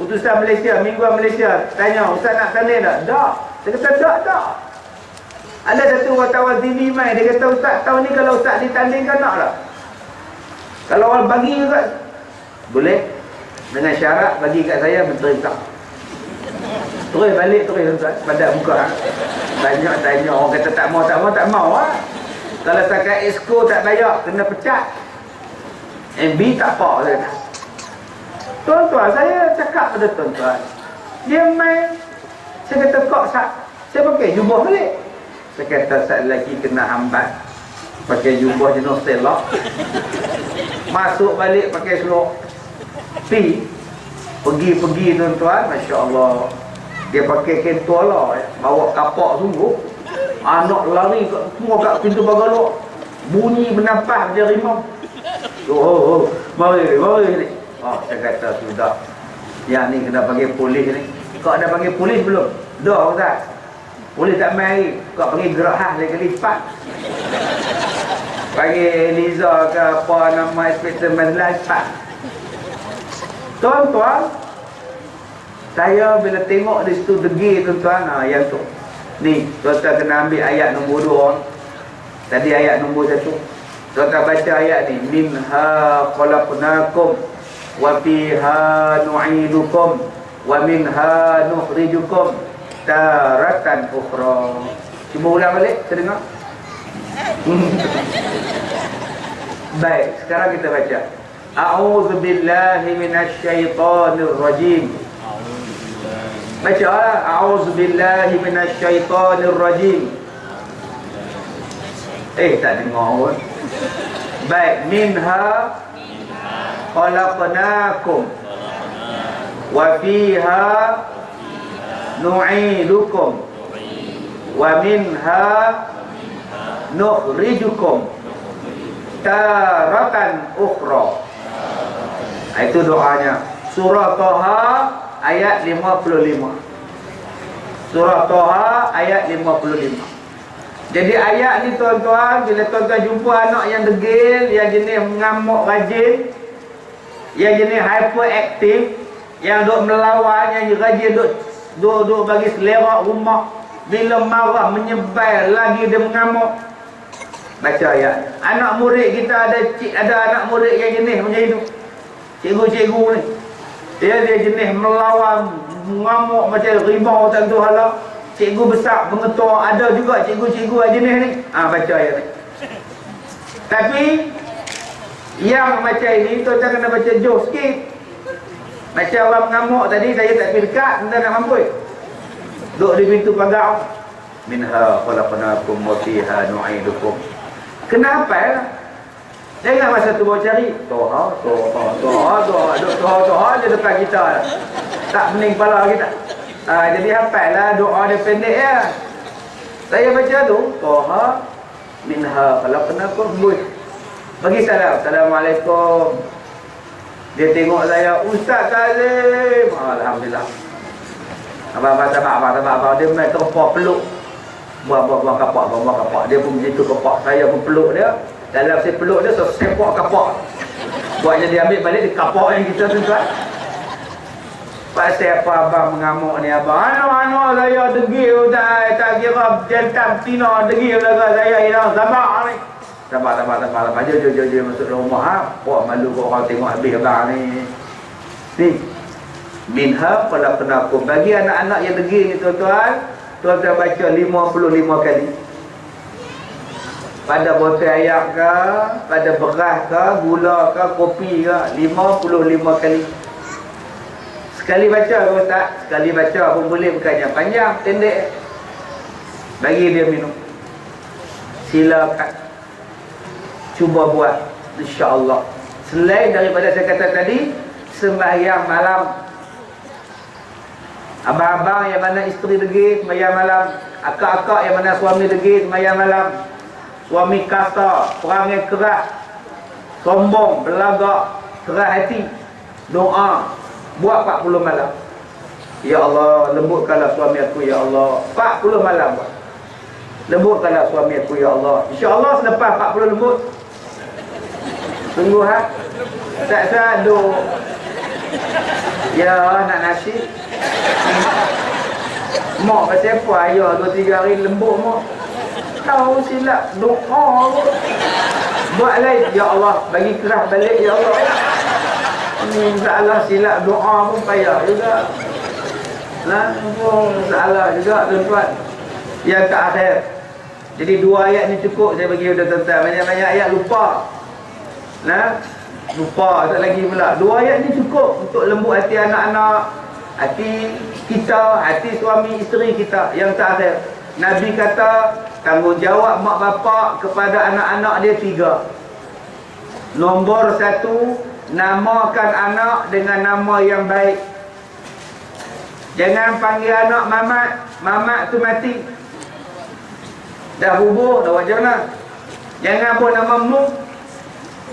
Utusan Malaysia, mingguan Malaysia tanya, ustaz nak tanding tak? Tak. Saya kata tak. Ada satu wartawan TV main, dia kata ustaz tahun ni kalau ustaz ditandingkan nak tak? Kalau orang bagi juga boleh, dengan syarat bagi kat saya menteri tak. Terus balik ustaz pada muka. Banyak tanya, orang kata tak mau lah. Kalau takat esko tak bayar kena pecat. MB tak apa saya kata. Tuan-tuan, saya cakap pada tuan-tuan, dia main. Saya kata kok saya pakai jubah balik. Saya kata saat lelaki kena hambat pakai jubah jenis selok, masuk balik pakai selok pergi tuan-tuan, Masya Allah. Dia pakai kentua lah, bawa kapak sungguh. Anak lari semua kat pintu pagar luar, bunyi menampak dia rimau. Mari ni. Saya kata sudah, yang ni kena panggil polis ni. Kau ada panggil polis belum? Dah ustaz. Polis tak mari, kau panggil gerahan lagi kali 4. Panggil Eliza ke apa nama Inspektor Mazlan. Tuan-tuan, saya bila tengok di situ degil tuan-tuan, yang tu. Ni, tuan-tuan kena ambil ayat nombor 2. Tadi ayat nombor 1. Tuan-tuan baca ayat ni. Minha khalaqnakum wa fiha nu'idukum wa minha nukhrijukum taratan ukhra. Cuba ulang balik, saya dengar. Baik, sekarang kita baca. A'udzu billahi minasyaitonir rajim. Baca, a'udzu billahi minasyaitonir rajim. Tak dengar pun. Baik, minha khalaqnakum wa fiha nu'idukum wa minha nukhrijukum taratan ukhra. Itu doanya. Surah Taha ayat 55. Surah Taha ayat 55. Jadi ayat ni tuan-tuan, bila tuan-tuan jumpa anak yang degil, yang jenis mengamuk rajin, yang jenis hyperaktif, yang duk melawan, yang rajin duk bagi selera rumah, bila marah menyebai lagi dia mengamuk, baca ayat. Anak murid kita ada anak murid yang jenis macam itu. Cikgu-cikgu ni, dia jenis melawan, mengamuk macam rimau tentu hala. Cikgu besar pengetua, ada juga cikgu-cikgu jenis ni. Baca ayat ni. Tapi yang macam ini tuan-tuan kena baca jauh sikit. Macam orang mengamuk tadi, saya tak pergi dekat, tuan nak mampu. Duduk di pintu pagar. Minha khalaqnakum wa fiha nu'idukum. Kenapa? Jangan masa tu bawa cari Toha dia depan kita. Tak pening kepala kita. Jadi hafal lah doa dia pendek ya. Saya baca tu Toha minha khalaqnakum. Bagi salam. Assalamualaikum. Dia tengok saya, Ustaz Kazim. Alhamdulillah. Abang sabar. Dia main terpok peluk. Buang kapak. Dia pun begitu kapak. Saya pun peluk dia. Dalam saya peluk dia, saya sepak kapak. Buatnya dia ambil balik, dia kapak yang kita tuan-tuan. Pasal apa abang mengamuk ni abang? Anak-anak saya degil tak kira jantan tina degil lah saya hilang. Sabar ni. Sabar. Jom masuk rumah. Buat malu kau orang tengok habis abang ni. Ni. Minha khalaqnakum. Bagi anak-anak yang degil ni tuan-tuan, tuan-tuan baca 55 kali. Pada botol ayam ke, pada beras ke, gula ke, kopi ke, 55 kali. Sekali baca ke Ustaz? Sekali baca pun boleh, bukannya panjang, pendek. Bagi dia minum. Silakan. Cuba buat, insya-Allah. Selain daripada saya kata tadi, sembahyang malam. Abang-abang yang mana isteri degil, sembahyang malam. Akak-akak yang mana suami degil, sembahyang malam. Suami kasar, perangai keras, sombong, belagak, keras hati, doa, buat 40 malam. Ya Allah, lembutkanlah suami aku, Ya Allah. 40 malam buat. Lembutkanlah suami aku, Ya Allah. InsyaAllah selepas 40 lembut. Tunggu tak sadu. Ya, nak nasi. Mak pasal apa? Ayah 2-3 hari lembut mak. Tahu silap doa. Buat lain. Ya Allah, bagi keras balik Ya Allah. Ini salah silap doa pun payah juga. Salah juga tuan-tuan. Yang terakhir. Jadi 2 ayat ni cukup saya bagi pada tuan-tuan. Banyak-banyak ayat lupa. Lupa tak lagi pula. 2 ayat ni cukup untuk lembut hati anak-anak, hati kita, hati suami isteri kita. Yang terakhir, Nabi kata tanggungjawab mak bapak kepada anak-anak dia 3. Nombor 1, namakan anak dengan nama yang baik. Jangan panggil anak Mamat. Mamat tu mati. Dah bubuh, dah wajah lah. Jangan pun nama Muk.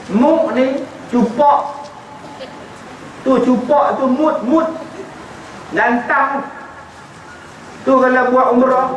Muk ni cupak. Tu cupak tu mut. Gantang. Tu kalau buat umrah